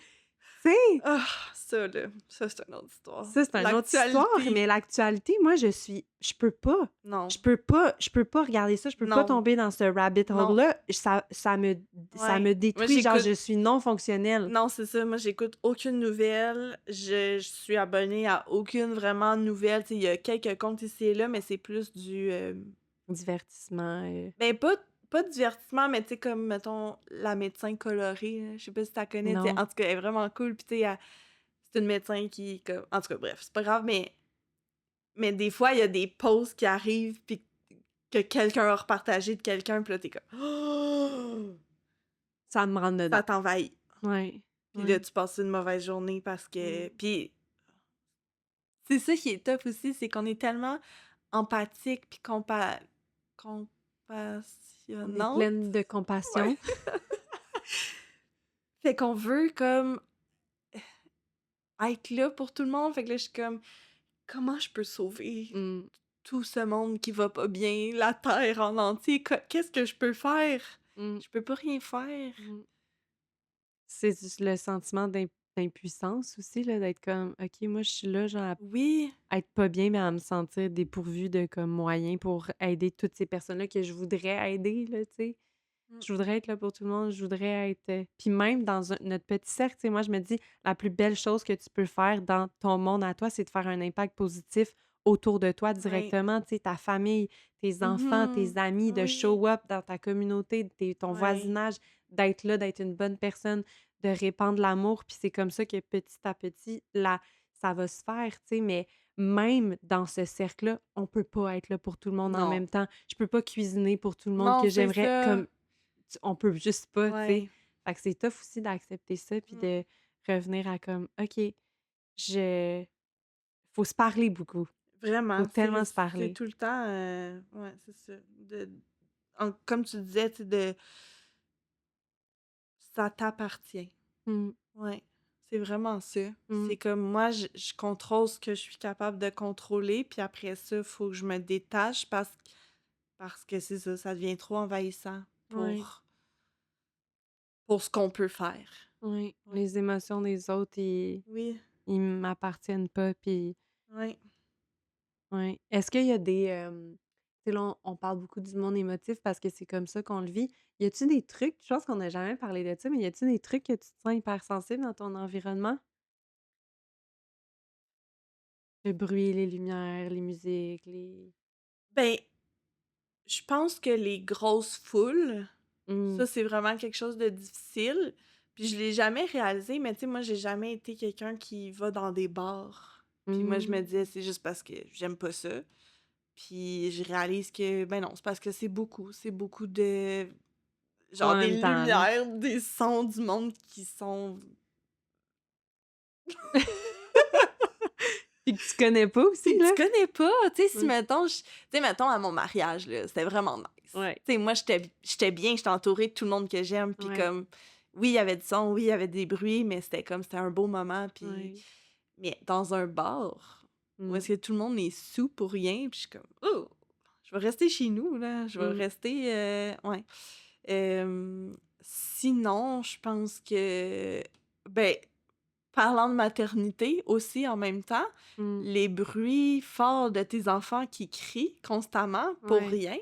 Tu sais? Ah, ça là, ça c'est une autre histoire. Ça, c'est une autre histoire, L'actualité, mais l'actualité, moi, je peux pas. non, Je peux pas regarder ça, je peux pas non, tomber dans ce rabbit non, hole-là. ça ouais. me Moi, détruit, genre, j'écoute je suis non fonctionnelle. non, c'est ça, moi, j'écoute aucune nouvelle, je suis abonnée à aucune vraiment nouvelle, tu sais, il y a quelques comptes ici et là, mais c'est plus du, Divertissement, ben, pas de divertissement, mais tu sais, comme, mettons, La médecin colorée, là, je sais pas si tu la connais, tu sais, non. en tout cas, elle est vraiment cool, puis tu sais, c'est une médecin qui comme en tout cas, bref, c'est pas grave, mais des fois, il y a des posts qui arrivent, puis que quelqu'un a repartagé de quelqu'un, puis là, tu comme: «Oh!» Ça me rentre dedans. Ça t'envahit. Ouais, Puis là, ouais. tu passes une mauvaise journée parce que Mmh. puis c'est ça qui est tough aussi, c'est qu'on est tellement empathique puis On est compassionnante. pleine de Ouais. compassion. Fait qu'on veut comme être là pour tout le monde. Fait que là, je suis comme: «Comment je peux sauver Mmh, tout ce monde qui va pas bien, la terre en entier? Qu'est-ce que je peux faire? mmh, Je peux pas rien faire». mmh. C'est juste le sentiment d'impuissance aussi, là, d'être comme: «OK, moi, je suis là, genre, Oui, à être pas bien, mais à me sentir dépourvue de, comme, moyens pour aider toutes ces personnes-là que je voudrais aider», là, tu sais? Mmh. Je voudrais être là pour tout le monde, je voudrais être, puis même dans notre petit cercle, tu sais, moi, je me dis, la plus belle chose que tu peux faire dans ton monde à toi, c'est de faire un impact positif autour de toi Oui. directement, tu sais, ta famille, tes enfants, tes Mmh. amis, de Oui. show up dans ta communauté, ton Oui. voisinage, d'être là, d'être une bonne personne, de répandre l'amour, puis c'est comme ça que petit à petit, ça va se faire, tu sais, mais même dans ce cercle-là, on peut pas être là pour tout le monde en Non. même temps. Je peux pas cuisiner pour tout le monde Non, que c'est j'aimerais ça. comme on peut juste pas, tu sais? Ouais. Fait que c'est tough aussi d'accepter ça puis Mmh. de revenir à comme: «OK, je faut se parler beaucoup, faut Vraiment, tellement se c'est parler». tout le temps, ouais, c'est ça. Comme tu disais, tu sais, ça t'appartient. Mmh, Ouais, c'est vraiment ça. mmh, C'est comme moi, je contrôle ce que je suis capable de contrôler, puis après ça, il faut que je me détache parce que c'est ça, ça devient trop envahissant ouais, pour ce qu'on peut faire. ouais. Ouais. Les émotions des autres, Oui, ils m'appartiennent pas puis oui. ouais. Est-ce qu'il y a des, tu sais, là, on parle beaucoup du monde émotif parce que c'est comme ça qu'on le vit. Y a-tu des trucs, je pense qu'on n'a jamais parlé de ça, mais y a-tu des trucs que tu te sens hypersensible dans ton environnement? Le bruit, les lumières, les musiques, les Ben, je pense que les grosses foules, mmh, ça, c'est vraiment quelque chose de difficile. Puis je l'ai jamais réalisé, mais tu sais, moi, j'ai jamais été quelqu'un qui va dans des bars. Puis moi, je me mmh. disais, c'est juste parce que j'aime pas ça. Puis je réalise que, ben non, c'est parce que c'est beaucoup de, Pas genre, en des même temps, là. lumières, des sons du monde qui sont... Puis que tu connais pas aussi, Puis que tu là? connais pas, tu sais, si Ouais. mettons, tu sais, mettons, à mon mariage, là, c'était vraiment nice. Ouais, Tu sais, moi, j'étais bien, j'étais entourée de tout le monde que j'aime, puis ouais, comme, oui, il y avait du son, oui, il y avait des bruits, mais c'était un beau moment, puis... ouais. Mais dans un bar, où Mmh, est-ce que tout le monde est sous pour rien, puis je suis comme: «Oh, je vais rester chez nous, là, je vais mmh, rester, ouais». Sinon, je pense que, ben, parlant de maternité aussi en même temps, mmh, les bruits forts de tes enfants qui crient constamment pour ouais. rien,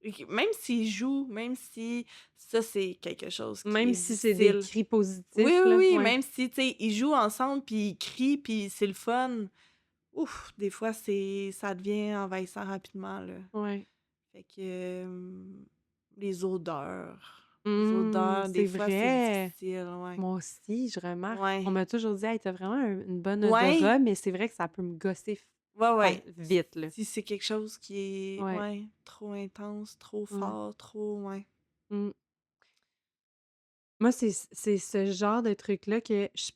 et même s'ils jouent, même si ça, c'est quelque chose qui Même est si c'est des difficile. cris Oui, positifs, oui, là, oui, ouais, même si, tu sais, ils jouent ensemble, puis ils crient, puis c'est le fun. Ouf, des fois, ça devient envahissant rapidement, là. ouais. Fait que, les odeurs, des C'est fois, c'est vrai! difficile, ouais. Moi aussi, je remarque. On Ouais. m'a toujours dit: «Hey, tu vraiment une bonne Ouais, odorat», mais c'est vrai que ça peut me gosser ouais, ouais. vite, là. Si c'est quelque chose qui est, Ouais, ouais, trop intense, trop ouais. fort, trop, ouais. Mmh. Moi, c'est ce genre de truc-là que je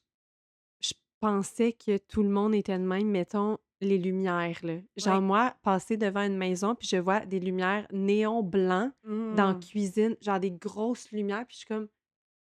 pensais que tout le monde était de même, mettons, les lumières, là. Genre, Ouais. moi, passer devant une maison, puis je vois des lumières néon blanc dans la Mmh. cuisine, genre des grosses lumières, puis je suis comme: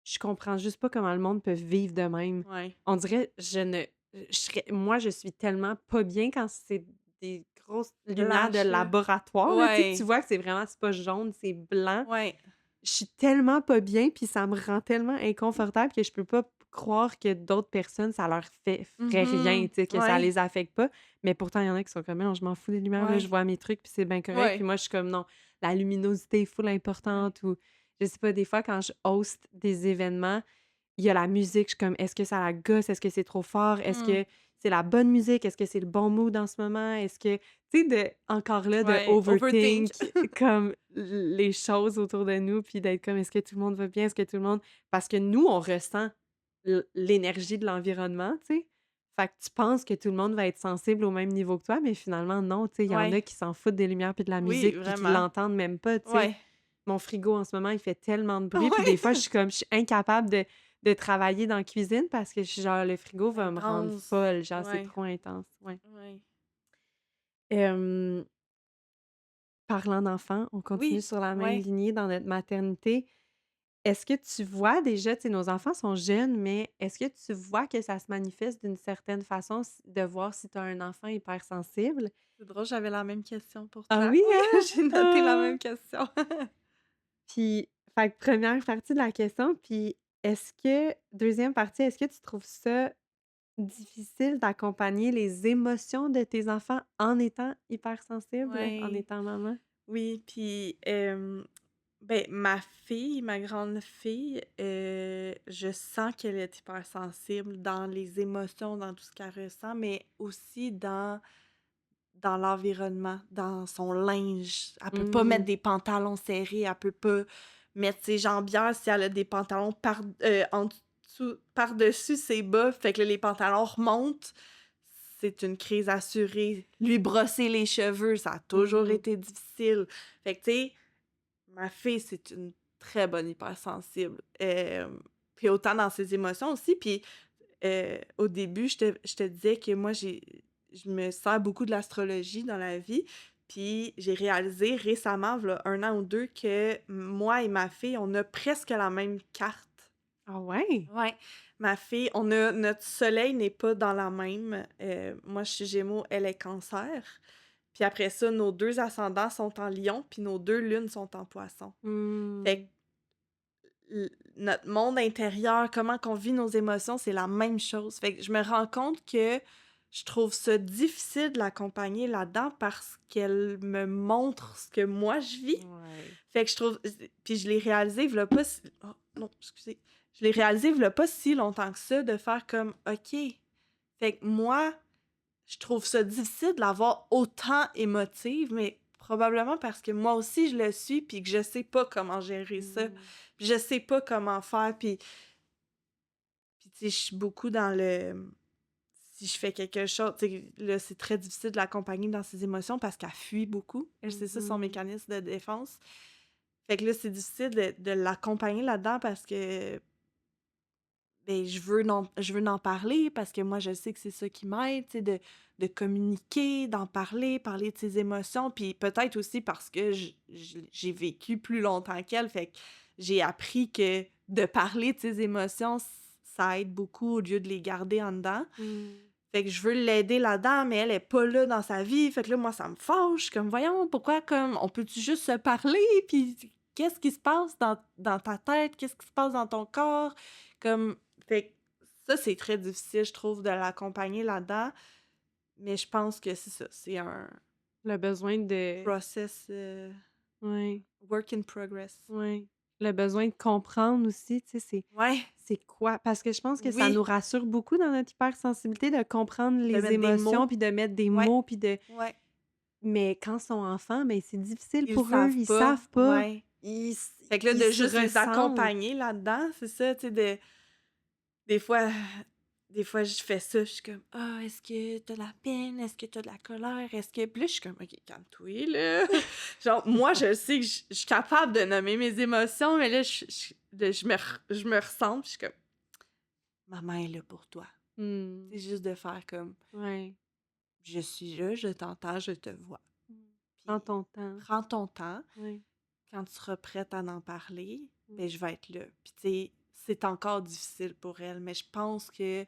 «Je comprends juste pas comment le monde peut vivre de même». Ouais. On dirait, je serais moi, je suis tellement pas bien quand c'est des grosses lumières de Blanche, là. laboratoire, là, tu sais, que tu Ouais. vois que c'est pas jaune, c'est blanc. Ouais. Je suis tellement pas bien, puis ça me rend tellement inconfortable que je peux pas croire que d'autres personnes, ça leur ferait rien, Mmh. tu sais, que ça Ouais. les affecte pas. Mais pourtant, il y en a qui sont comme: «Mais non, je m'en fous des lumières, là, je Ouais. vois mes trucs, puis c'est bien correct». Puis Ouais. moi, je suis comme: «Non, la luminosité est full Ouais. importante» ou je sais pas, des fois, quand je host des événements, il y a la musique, je suis comme: «Est-ce que ça la gosse? Est-ce que c'est trop fort? Est-ce Mmh. que c'est la bonne musique? Est-ce que c'est le bon mood en ce moment? Est-ce que» tu sais, encore là, de Ouais. Overthink. overthink comme les choses autour de nous, puis d'être comme: «Est-ce que tout le monde va bien? Est-ce que tout le monde» parce que nous, on ressent l'énergie de l'environnement, tu sais. Fait que tu penses que tout le monde va être sensible au même niveau que toi, mais finalement non, tu sais, il y en a Ouais. qui s'en foutent des lumières puis de la Oui, musique, puis qui vraiment. l'entendent même pas, tu sais. Ouais. Mon frigo, en ce moment, il fait tellement de bruit, puis des fois, Ouais. je suis incapable de travailler dans la cuisine parce que je suis genre: «Le frigo va me rendre Intense. folle», genre, c'est Ouais. trop intense, ouais. Ouais. Hem, parlant d'enfants, on continue Oui. sur la même Ouais. lignée dans notre maternité. Est-ce que tu vois déjà, tu sais, nos enfants sont jeunes, mais est-ce que tu vois que ça se manifeste d'une certaine façon de voir si tu as un enfant hypersensible? C'est drôle, j'avais la même question pour Ah toi. oui, Oui, hein? j'ai noté la Ah! même question. Puis, fait que 1re partie de la question, puis est-ce que deuxième partie, est-ce que tu trouves ça difficile d'accompagner les émotions de tes enfants en étant hypersensible, en Ouais. étant maman? Oui, puis, Ben, ma grande fille, je sens qu'elle est hypersensible dans les émotions, dans tout ce qu'elle ressent, mais aussi dans l'environnement, dans son linge. Elle peut pas mettre Mmh. des pantalons serrés, elle peut pas mettre ses jambières si elle a des pantalons en dessous par-dessus ses bas, fait que là, les pantalons remontent. C'est une crise assurée. Lui brosser les cheveux, ça a toujours Mmh. été difficile. Fait que, tu sais, ma fille, c'est une très bonne hypersensible. Puis autant dans ses émotions aussi. Puis au début, je te disais que moi, je me sers beaucoup de l'astrologie dans la vie. Puis j'ai réalisé récemment, v'là 1 an ou 2, que moi et ma fille, on a presque la même carte. Ah ouais? Ouais. Ma fille, notre soleil n'est pas dans la même. Moi, je suis Gémeaux, elle est Cancer. Puis après ça, nos 2 ascendants sont en Lion, puis nos 2 lunes sont en Poisson. Fait Mmh. que notre monde intérieur, comment qu'on vit nos émotions, c'est la même chose. Fait que je me rends compte que je trouve ça difficile de l'accompagner là-dedans parce qu'elle me montre ce que moi je vis. Ouais. Fait que je trouve. Puis je l'ai réalisé, v'là pas si. Oh, non, excusez. Je l'ai réalisé, v'là pas si longtemps que ça, de faire comme, OK. Fait que moi, je trouve ça difficile de l'avoir autant émotive, mais probablement parce que moi aussi, je le suis, puis que je sais pas comment gérer ça. Mmh. Puis je sais pas comment faire, puis tu sais, je suis beaucoup dans le... Si je fais quelque chose, tu sais, là, c'est très difficile de l'accompagner dans ses émotions parce qu'elle fuit beaucoup. Elle, c'est ça son Mmh. mécanisme de défense. Fait que là, c'est difficile de l'accompagner là-dedans parce que ben, je veux en parler parce que moi, je sais que c'est ça qui m'aide, tu sais, de communiquer, d'en parler, parler de ses émotions, puis peut-être aussi parce que j'ai vécu plus longtemps qu'elle, fait que j'ai appris que de parler de ses émotions, ça aide beaucoup au lieu de les garder en dedans. Mmh. Fait que je veux l'aider là-dedans, mais elle est pas là dans sa vie. Fait que là, moi, ça me fâche. Je suis comme, voyons, pourquoi, comme, on peut-tu juste se parler? Puis, qu'est-ce qui se passe dans ta tête? Qu'est-ce qui se passe dans ton corps? Comme, fait que ça, c'est très difficile, je trouve, de l'accompagner là-dedans. Mais je pense que c'est ça. C'est un Le besoin de process, ouais, work in progress. ouais. Le besoin de comprendre aussi, tu sais, Ouais, c'est quoi? Parce que je pense que ça nous oui, rassure beaucoup dans notre hypersensibilité de comprendre de les mettre des émotions, mots. puis de mettre des Ouais, mots, puis de ouais. mais quand ils sont enfants, ben, c'est difficile Ils le pour eux, savent ils pas. savent pas. Ouais. Ils s Fait que là, ils de se juste les ressentent. accompagner là-dedans, c'est ça, tu sais, des fois des fois, je fais ça, je suis comme: «Ah, est-ce que t'as de la peine? Est-ce que t'as de la colère? Est-ce que...» Puis là, je suis comme: «OK, calme-toi, là». Genre, moi, je sais que je suis capable de nommer mes émotions, mais là, je me ressens, puis je suis comme: «Maman est là pour toi». Mmh. C'est juste de faire comme: Ouais. «Je suis là, je t'entends, je te vois. Mmh. Prends Puis ton temps. prends ton temps. Ouais. Quand tu seras prête à en parler, Mmh. ben je vais être là». Puis tu sais, c'est encore difficile pour elle, mais je pense que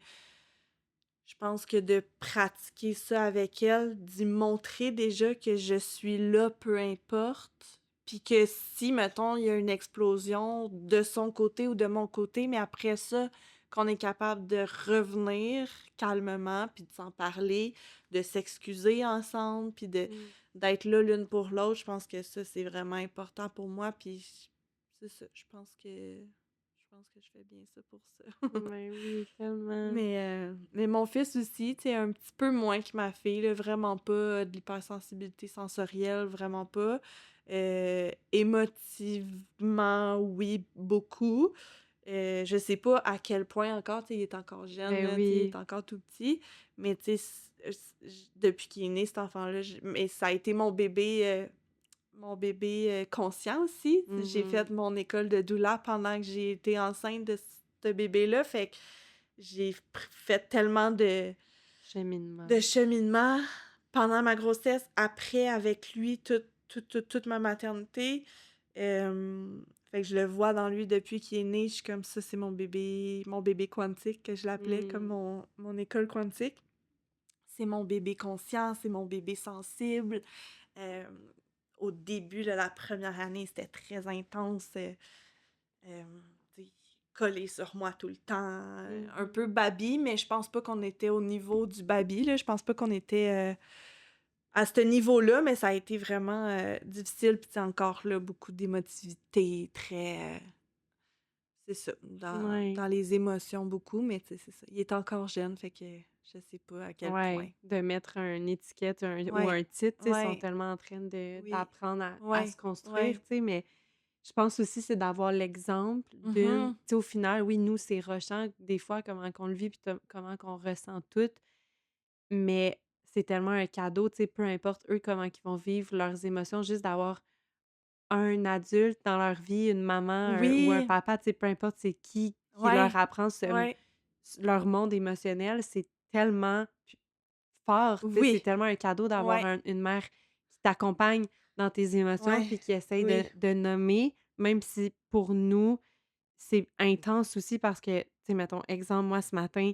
de pratiquer ça avec elle, d'y montrer déjà que je suis là, peu importe, puis que si, mettons, il y a une explosion de son côté ou de mon côté, mais après ça, qu'on est capable de revenir calmement, puis de s'en parler, de s'excuser ensemble, puis Mmh. d'être là l'une pour l'autre, je pense que ça, c'est vraiment important pour moi, puis c'est ça, je pense que je fais bien ça pour ça. Ben oui, tellement. Mais mon fils aussi, tu sais, un petit peu moins que ma fille, là, vraiment pas de l'hypersensibilité sensorielle, vraiment pas. Émotivement, oui, beaucoup. Je sais pas à quel point encore, tu sais, il est encore jeune, Ben là, tu sais, il est oui. encore tout petit. Mais tu sais, depuis qu'il est né, cet enfant-là, mais ça a été mon bébé conscient aussi. Tu sais, j'ai Mmh. fait mon école de doula pendant que j'ai été enceinte de ce bébé-là. Fait que j'ai fait tellement Cheminement. de cheminement pendant ma grossesse, après avec lui, toute ma maternité. Fait que je le vois dans lui depuis qu'il est né. Je suis comme ça, c'est mon bébé quantique que je l'appelais, comme Mmh. mon école quantique. C'est mon bébé conscient, c'est mon bébé sensible. Euh, Au début, là, la première année, c'était très intense. Euh, tu sais, collé sur moi tout le temps. Un Mmh. peu baby, mais je pense pas qu'on était au niveau du baby, là. Je pense pas qu'on était à ce niveau-là, mais ça a été vraiment difficile. Puis encore là, beaucoup d'émotivité, très... c'est ça, Ouais. dans les émotions beaucoup, mais tu sais, c'est ça. Il est encore jeune, fait que je sais pas à quel point. Ouais, de mettre une étiquette ou Ouais, un titre, tu sais, ils sont ouais, tellement en train oui, d'apprendre à se ouais, construire, ouais. tu sais, mais je pense aussi c'est d'avoir l'exemple d'une tu Mhm. sais, au final, oui, nous, c'est rushant des fois comment qu'on le vit puis comment qu'on ressent tout, mais c'est tellement un cadeau, tu sais, peu importe eux comment ils vont vivre leurs émotions, juste d'avoir un adulte dans leur vie, une maman, ou un Oui, papa, tu sais, peu importe c'est qui leur ouais, apprend ouais, leur monde émotionnel, c'est tellement fort, tu sais, c'est oui, tellement un cadeau d'avoir ouais, une mère qui t'accompagne dans tes émotions ouais, puis qui essaye oui. de nommer, même si pour nous, c'est intense aussi parce que, tu sais, mettons, exemple, moi, ce matin,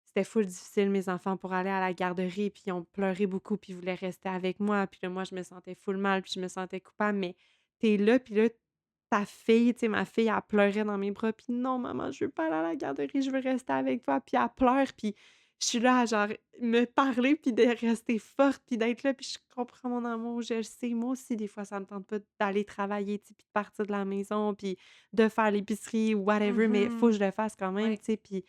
c'était full difficile, mes enfants, pour aller à la garderie, puis ils ont pleuré beaucoup, puis ils voulaient rester avec moi, puis là, moi, je me sentais full mal, puis je me sentais coupable, mais t'es là, puis là, ta fille, tu sais, ma fille, elle pleurait dans mes bras, puis «Non, maman, je veux pas aller à la garderie, je veux rester avec toi», puis elle pleure, puis je suis là à genre me parler, puis de rester forte, puis d'être là, puis je comprends mon amour, je le sais. Moi aussi, des fois, ça me tente pas d'aller travailler, tu sais, puis de partir de la maison, puis de faire l'épicerie ou whatever, mais il faut que Mhm. je le fasse quand même, Ouais. tu sais, puis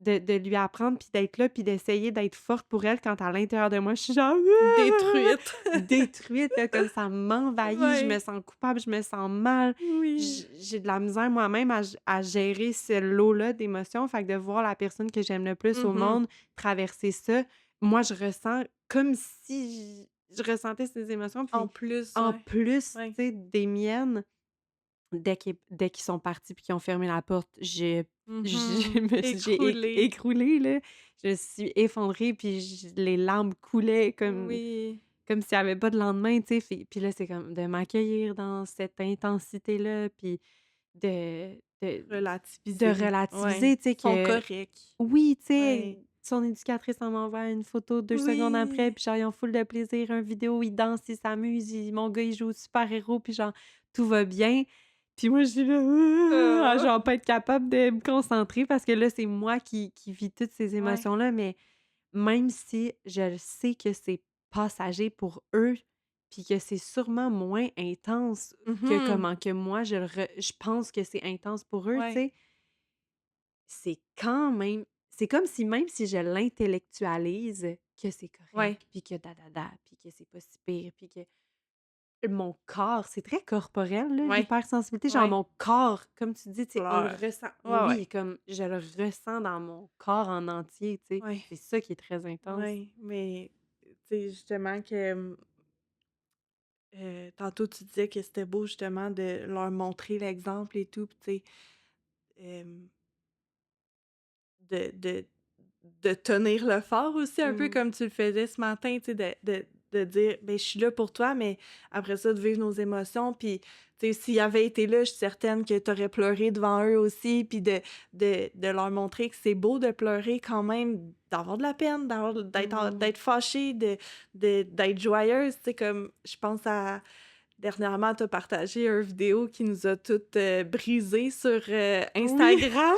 de lui apprendre, puis d'être là, puis d'essayer d'être forte pour elle quand à l'intérieur de moi, je suis genre Détruite. détruite, là, comme ça m'envahit, je me Ouais, sens coupable, je me sens mal. oui. J'ai de la misère moi-même à gérer ce lot-là d'émotions. Fait que de voir la personne que j'aime le plus au Mhm. monde traverser ça, moi, je ressens comme si je ressentais ces émotions. En Puis plus, en ouais, plus, ouais. tu sais, des miennes, dès qu'ils sont partis puis qu'ils ont fermé la porte, Mhm. j'ai Écroulée. écroulé, là. Je me suis effondrée, puis les larmes coulaient Oui. comme s'il y avait pas de lendemain, tu sais. Puis là, c'est comme de m'accueillir dans cette intensité-là, puis de de de Relativiser. Ouais. relativiser, tu sais, Ils sont que corrects. oui, tu sais, Ouais. son éducatrice, elle m'envoie une photo 2 secondes après, Oui. puis genre, ils ont full de plaisir, une vidéo, ils dansent, ils s'amusent, mon gars, il joue au super-héros, puis genre, tout va bien. Puis moi, je suis là, à Ah. genre pas être capable de me concentrer parce que là, c'est moi qui vis toutes ces Ouais. émotions-là, mais même si je le sais que c'est passager pour eux, puis que c'est sûrement moins intense que Mhm. comment que moi je pense que c'est intense pour eux, tu Ouais. sais, c'est quand même c'est comme si même si je l'intellectualise, que c'est Ouais. correct, puis que puis que c'est pas si pire, puis que mon corps, c'est très corporel là, Ouais. l'hypersensibilité, genre Ouais. mon corps, comme tu dis, tu sais, on le Pleure. ressent Ouais, ouais. oui, comme je le ressens dans mon corps en entier, tu sais. Ouais. C'est ça qui est très intense. Ouais. Mais, tu sais, justement que, tantôt tu disais que c'était beau justement de leur montrer l'exemple et tout, puis tu sais, hem de de tenir le fort aussi, un peu Mmh. comme tu le faisais ce matin, tu sais, de dire: ben je suis là pour toi», mais après ça, de vivre nos émotions, puis, tu sais, s'il avait été là, je suis certaine que tu aurais pleuré devant eux aussi, puis de leur montrer que c'est beau de pleurer quand même, d'avoir de la peine, Mmh. d'être fâchée, d'être joyeuse, tu sais, comme je pense à dernièrement, tu as partagé une vidéo qui nous a toutes, brisées sur, Oui, Instagram.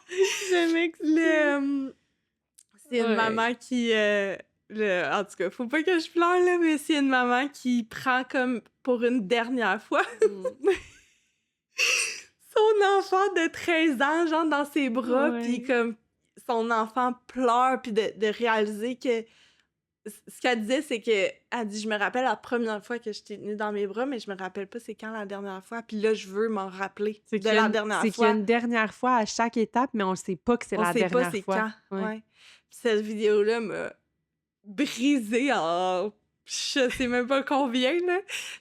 je m'excuse. Le, c'est une Ouais. maman qui, en tout cas, faut pas que je pleure, là, mais c'est une maman qui prend comme pour une dernière fois Mmh. son enfant de 13 ans, genre, dans ses bras, puis Ouais. comme son enfant pleure, puis de réaliser que ce qu'elle disait, c'est que elle dit: «Je me rappelle la première fois que je t'ai tenue dans mes bras, mais je me rappelle pas c'est quand la dernière fois, puis là, je veux m'en rappeler de la dernière C'est qu'il y a fois. une dernière fois à chaque étape, mais on sait pas que c'est On la sait pas dernière c'est fois. quand». Ouais. Ouais. Puis cette vidéo-là m'a brisée en je sais même pas combien, là.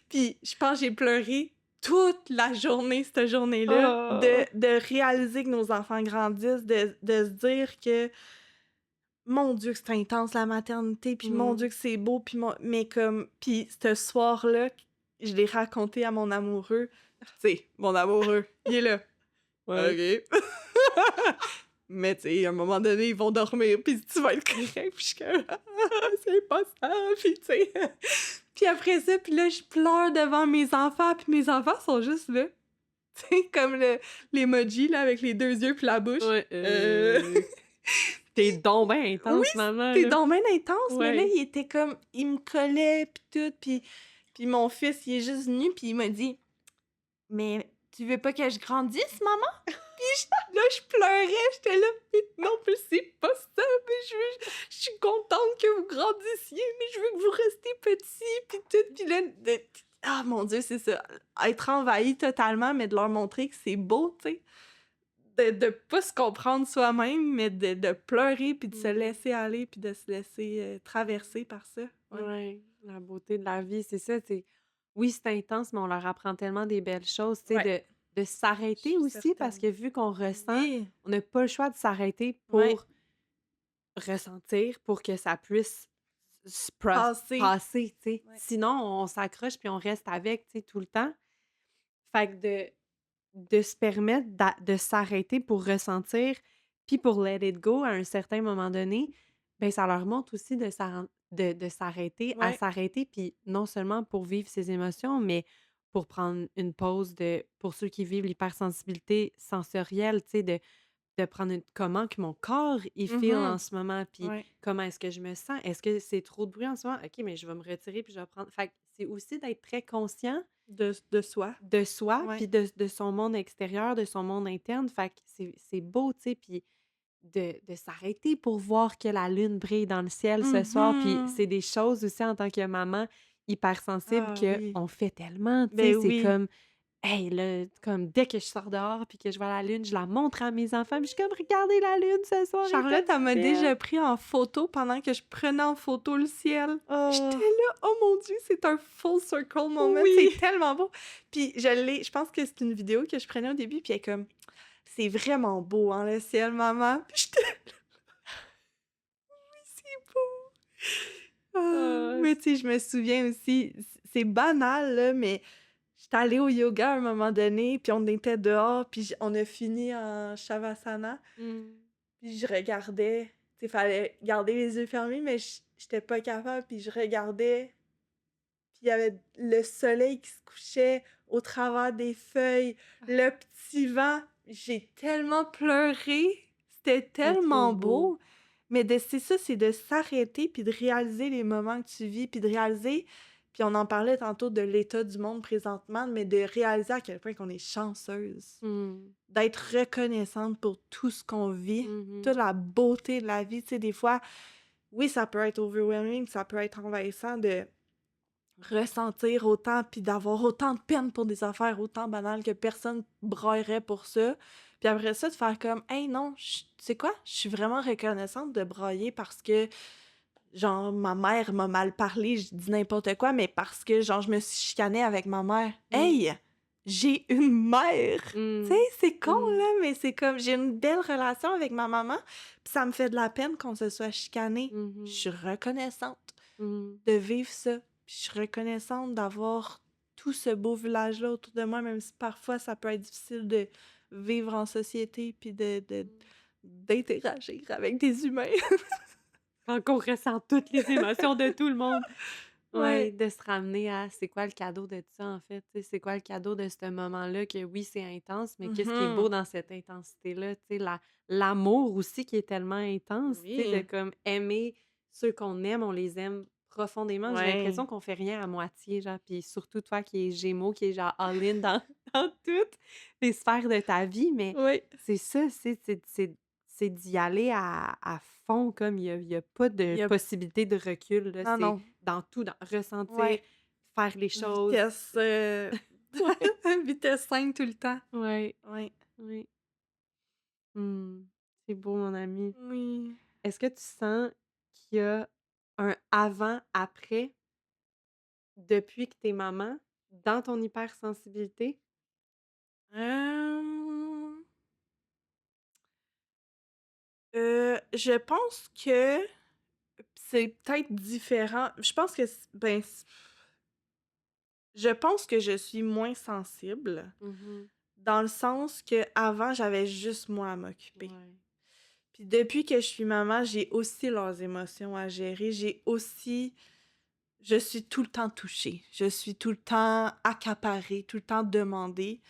Puis je pense que j'ai pleuré toute la journée, cette journée-là, Oh! de réaliser que nos enfants grandissent, de se dire que mon Dieu que c'est intense la maternité, puis mon Mmh. Dieu que c'est beau, puis mais comme puis ce soir-là, je l'ai raconté à mon amoureux. Tu sais, mon amoureux, il est là. Ouais. OK. Mais tu sais, à un moment donné, ils vont dormir, puis tu vas être correct. Puis je suis comme: «Ah, c'est pas ça!» Puis tu sais, puis après ça, puis là, je pleure devant mes enfants, puis mes enfants sont juste là. Tu sais, comme l'emoji, là, avec les 2 yeux puis la bouche. Ouais, Euh... T'es donc ben Oui, intense, maman, t'es là. donc bien intense, mais là, Ouais. il était comme, il me collait, puis tout, puis mon fils, il est juste venu, puis il m'a dit, mais tu veux pas que je grandisse, maman? Puis là, je pleurais, j'étais là, mais non, mais c'est pas ça, mais je suis contente que vous grandissiez, mais je veux que vous restiez petit, puis tout, puis là, ah mon Dieu, c'est ça, être envahi totalement, mais de leur montrer que c'est beau, tu sais, de pas se comprendre soi-même, mais de pleurer, puis de se Mmh. laisser aller, puis de se laisser traverser par ça. Ouais. Ouais, la beauté de la vie, c'est ça, c'est oui, c'est intense, mais on leur apprend tellement des belles choses, tu sais, Ouais, de je s'arrêter suis aussi parce certaine. que vu qu'on ressent, Oui, on n'a pas le choix de s'arrêter ouais, pour ressentir, pour que ça puisse passer. passer, tu sais. Ouais. Sinon, on s'accroche puis on reste avec, tu sais, tout le temps. Fait que de se permettre de s'arrêter pour ressentir, puis pour let it go à un certain moment donné, ben ça leur montre aussi de s'arrêter, à Ouais. s'arrêter, puis non seulement pour vivre ses émotions, mais pour prendre une pause pour ceux qui vivent l'hypersensibilité sensorielle, tu sais, de prendre une comment que mon corps, il feel en Mhm. ce moment, puis Ouais. comment est-ce que je me sens? Est-ce que c'est trop de bruit en ce moment? OK, mais je vais me retirer puis je vais prendre fait que c'est aussi d'être très conscient De soi. de soi, Ouais. puis de son monde extérieur, de son monde interne. Fait que c'est beau, tu sais, puis de s'arrêter pour voir que la lune brille dans le ciel ce soir. Puis Mhm. c'est des choses aussi en tant que maman hypersensible Ah oui. qu'on fait tellement, tu sais. Ben C'est oui. comme, hey, là, comme dès que je sors dehors puis que je vois la lune, je la montre à mes enfants. Puis je suis comme, regardez la lune ce soir, elle est Charlotte, elle tellement m'a belle. déjà pris en photo pendant que je prenais en photo le ciel. J'étais Oh, là, oh mon Dieu, c'est un full circle moment, c'est oui! tellement beau. Puis je pense que c'est une vidéo que je prenais au début, puis elle est comme, c'est vraiment beau, hein, le ciel, maman. Puis j'étais là, c'est beau. Ah, Ah, mais tu sais, je me souviens aussi, c'est banal, là, mais j'étais allée au yoga à un moment donné, puis on était dehors, puis on a fini en Shavasana, mm, puis je regardais, tu sais, fallait garder les yeux fermés, mais j'étais pas capable, puis je regardais, puis il y avait le soleil qui se couchait au travers des feuilles, le petit vent. J'ai tellement pleuré, c'était c'est trop tellement beau. beau. Mais c'est ça, c'est de s'arrêter puis de réaliser les moments que tu vis, puis de réaliser, puis on en parlait tantôt de l'état du monde présentement, mais de réaliser à quel point qu'on est chanceuse, Mm, d'être reconnaissante pour tout ce qu'on vit, mhm, toute la beauté de la vie. Tu sais, des fois, oui, ça peut être overwhelming, ça peut être envahissant de ressentir autant, puis d'avoir autant de peine pour des affaires autant banales que personne braillerait pour ça. Puis après ça, de faire comme, hey non, tu sais quoi, je suis vraiment reconnaissante de brailler parce que, genre, ma mère m'a mal parlé, je dis n'importe quoi, mais parce que, genre, je me suis chicanée avec ma mère. mm, Hey, j'ai une mère! Tu sais, mm, c'est con, mm, là, mais c'est comme, j'ai une belle relation avec ma maman, puis ça me fait de la peine qu'on se soit chicané. Je mhm, suis reconnaissante mm. de vivre ça. Puis je suis reconnaissante d'avoir tout ce beau village-là autour de moi, même si parfois ça peut être difficile de vivre en société puis d'interagir avec des humains. Quand on ressent toutes les émotions de tout le monde. Ouais, Ouais. de se ramener à c'est quoi le cadeau de ça, en fait, tu sais, c'est quoi le cadeau de ce moment-là que oui, c'est intense, mais qu'est-ce qui est beau Mhm. dans cette intensité-là, tu sais, l'amour aussi qui est tellement intense, tu sais, de Oui. comme aimer ceux qu'on aime, on les aime profondément. J'ai Ouais. l'impression qu'on fait rien à moitié, genre, puis surtout toi qui es Gémeaux, qui est genre all-in dans dans toutes les sphères de ta vie, mais Oui. c'est ça, c'est d'y aller à fond, comme il y a pas Il de y a... possibilité de recul, là, Non, c'est non. dans tout, dans ressentir, Ouais. faire les choses. Vitesse... Ouais, Vitesse 5 tout le temps. ouais, Ouais. oui. Mmh. C'est beau, mon ami. Oui. Est-ce que tu sens qu'il y a un avant-après depuis que tu es maman dans ton hypersensibilité? Euh... je pense que c'est peut-être différent. Je pense que je pense que je suis moins sensible, Mmh. dans le sens que avant j'avais juste moi à m'occuper. Ouais. Puis depuis que je suis maman, j'ai aussi leurs émotions à gérer, je suis tout le temps touchée, je suis tout le temps accaparée, tout le temps demandée.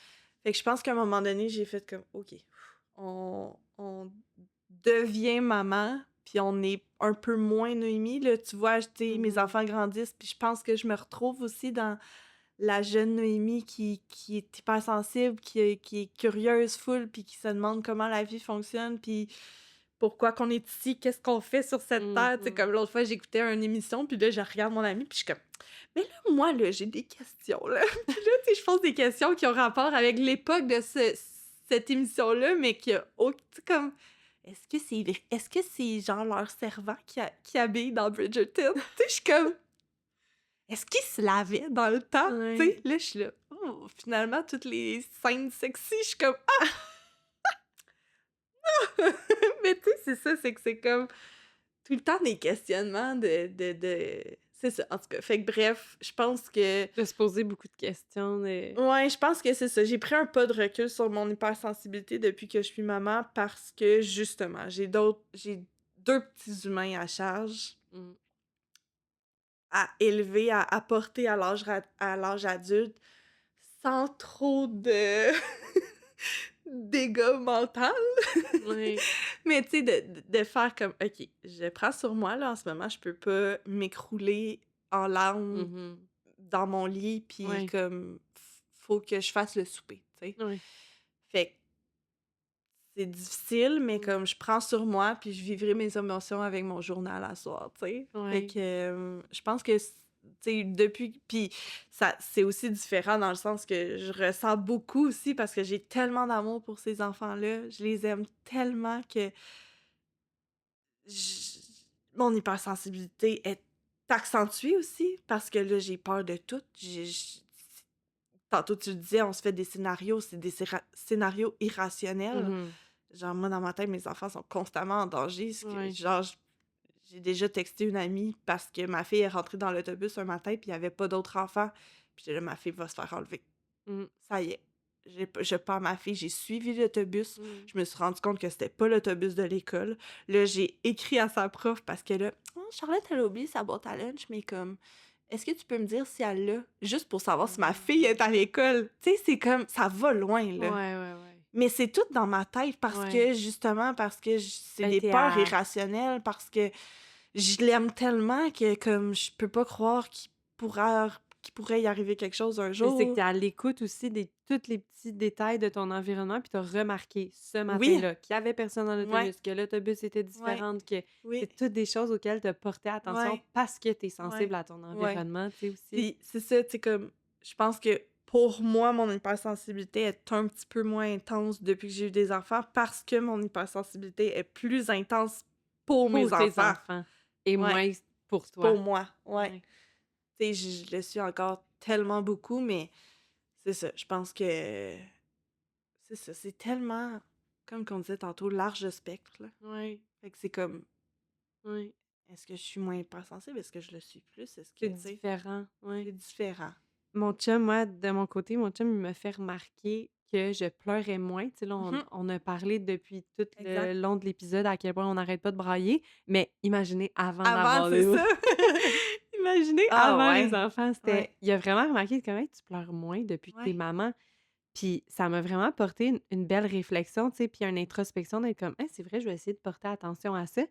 Fait que je pense qu'à un moment donné, j'ai fait comme OK, on deviens maman, puis on est un peu moins Noémie, là, tu vois, tu sais, mes enfants grandissent, puis je pense que je me retrouve aussi dans la jeune Noémie qui est hypersensible, qui est curieuse full, puis qui se demande comment la vie fonctionne, puis pourquoi qu'on est ici, qu'est-ce qu'on fait sur cette terre. Tu sais, comme l'autre fois, j'écoutais une émission, puis là, je regarde mon ami, puis je suis comme, mais là, moi, là, j'ai des questions, là. Puis là, tu sais, je pose des questions qui ont rapport avec l'époque de cette émission-là, mais qui a tu sais, comme, est-ce que c'est genre leur servant qui habille dans Bridgerton? Tu sais, je suis comme, est-ce qu'ils se lavaient dans le temps? Tu sais, Ouais. là, je suis là, oh, finalement, toutes les scènes sexy, je suis comme, mais tu sais, c'est ça, c'est que c'est comme tout le temps des questionnements de... C'est ça, en tout cas. Fait que bref, je pense que... De se poser beaucoup de questions. Ouais, je pense que c'est ça. J'ai pris un pas de recul sur mon hypersensibilité depuis que je suis maman parce que, justement, j'ai deux petits humains à charge Mm. à élever, à apporter à l'âge adulte sans trop de dégâts mentaux. Ouais. Mais tu sais, de faire comme, OK, je prends sur moi, là, en ce moment, je peux pas m'écrouler en larmes Mhm. dans mon lit, puis Ouais. comme, faut que je fasse le souper, tu sais. Ouais. Fait que c'est difficile, mais Mm. comme je prends sur moi, puis je vivrai mes émotions avec mon journal à soir, tu sais. Fait Ouais. que je pense que, tu sais, depuis... Puis ça, c'est aussi différent dans le sens que je ressens beaucoup aussi parce que j'ai tellement d'amour pour ces enfants-là. Je les aime tellement que j- mon hypersensibilité est accentuée aussi parce que là, j'ai peur de tout. Tantôt, tu le disais, on se fait des scénarios, c'est des scénarios irrationnels. Mhm. Genre, moi, dans ma tête, mes enfants sont constamment en danger. Ouais. Genre, j'ai déjà texté une amie parce que ma fille est rentrée dans l'autobus un matin puis il n'y avait pas d'autres enfants. Puis j'étais là, ma fille va se faire enlever. Mm. Ça y est. Je perds ma fille. J'ai suivi l'autobus. Mm. Je me suis rendu compte que c'était pas l'autobus de l'école. Là, j'ai écrit à sa prof parce que là, oh, Charlotte, elle a oublié sa boîte à lunch, mais comme, est-ce que tu peux me dire si elle l'a? Juste pour savoir si ma fille est à l'école. Tu sais, c'est comme, ça va loin, Ouais, là. ouais, ouais. Mais c'est tout dans ma tête parce Ouais. que, justement, c'est Ben, des t'es peurs à... irrationnelles, parce que je l'aime tellement que, comme, je peux pas croire qu'il pourrait y arriver quelque chose un Mais c'est que jour. t'es à l'écoute aussi de tous les petits détails de ton environnement, puis t'as remarqué ce Oui, matin-là qu'il y avait personne dans ouais, l'autobus, que l'autobus était ouais, différent, que oui, c'est toutes des choses auxquelles t'as porté attention ouais, parce que t'es sensible ouais, à ton ouais. environnement, tu sais, aussi. Puis c'est ça, tu sais, comme, je pense que pour moi, mon hypersensibilité est un petit peu moins intense depuis que j'ai eu des enfants parce que mon hypersensibilité est plus intense pour mes Pour tes enfants. enfants et Ouais, moins pour pour toi. moi, ouais. Ouais. Tu sais, je le suis encore tellement beaucoup, mais c'est ça, je pense que c'est ça, c'est tellement, comme qu'on disait tantôt, large spectre, là. Ouais. Fait que c'est comme, Ouais. est-ce que je suis moins hypersensible? Est-ce que je le suis plus? Est-ce que, C'est tu sais, différent, ouais. c'est différent. Mon chum, moi, de mon côté, mon chum, il me fait remarquer que je pleurais moins. Tu sais, là, Mhm, on a parlé depuis tout le exact. long de l'épisode à quel point on n'arrête pas de brailler. Mais imaginez avant Avant, d'avoir c'est les... ça. Imaginez Ah avant les ouais, enfants, ouais, c'était... Il a vraiment remarqué que tu pleures moins depuis que t'es ouais. maman. Puis ça m'a vraiment apporté une belle réflexion, tu sais, puis une introspection d'être comme, hey, c'est vrai, je vais essayer de porter attention à ça.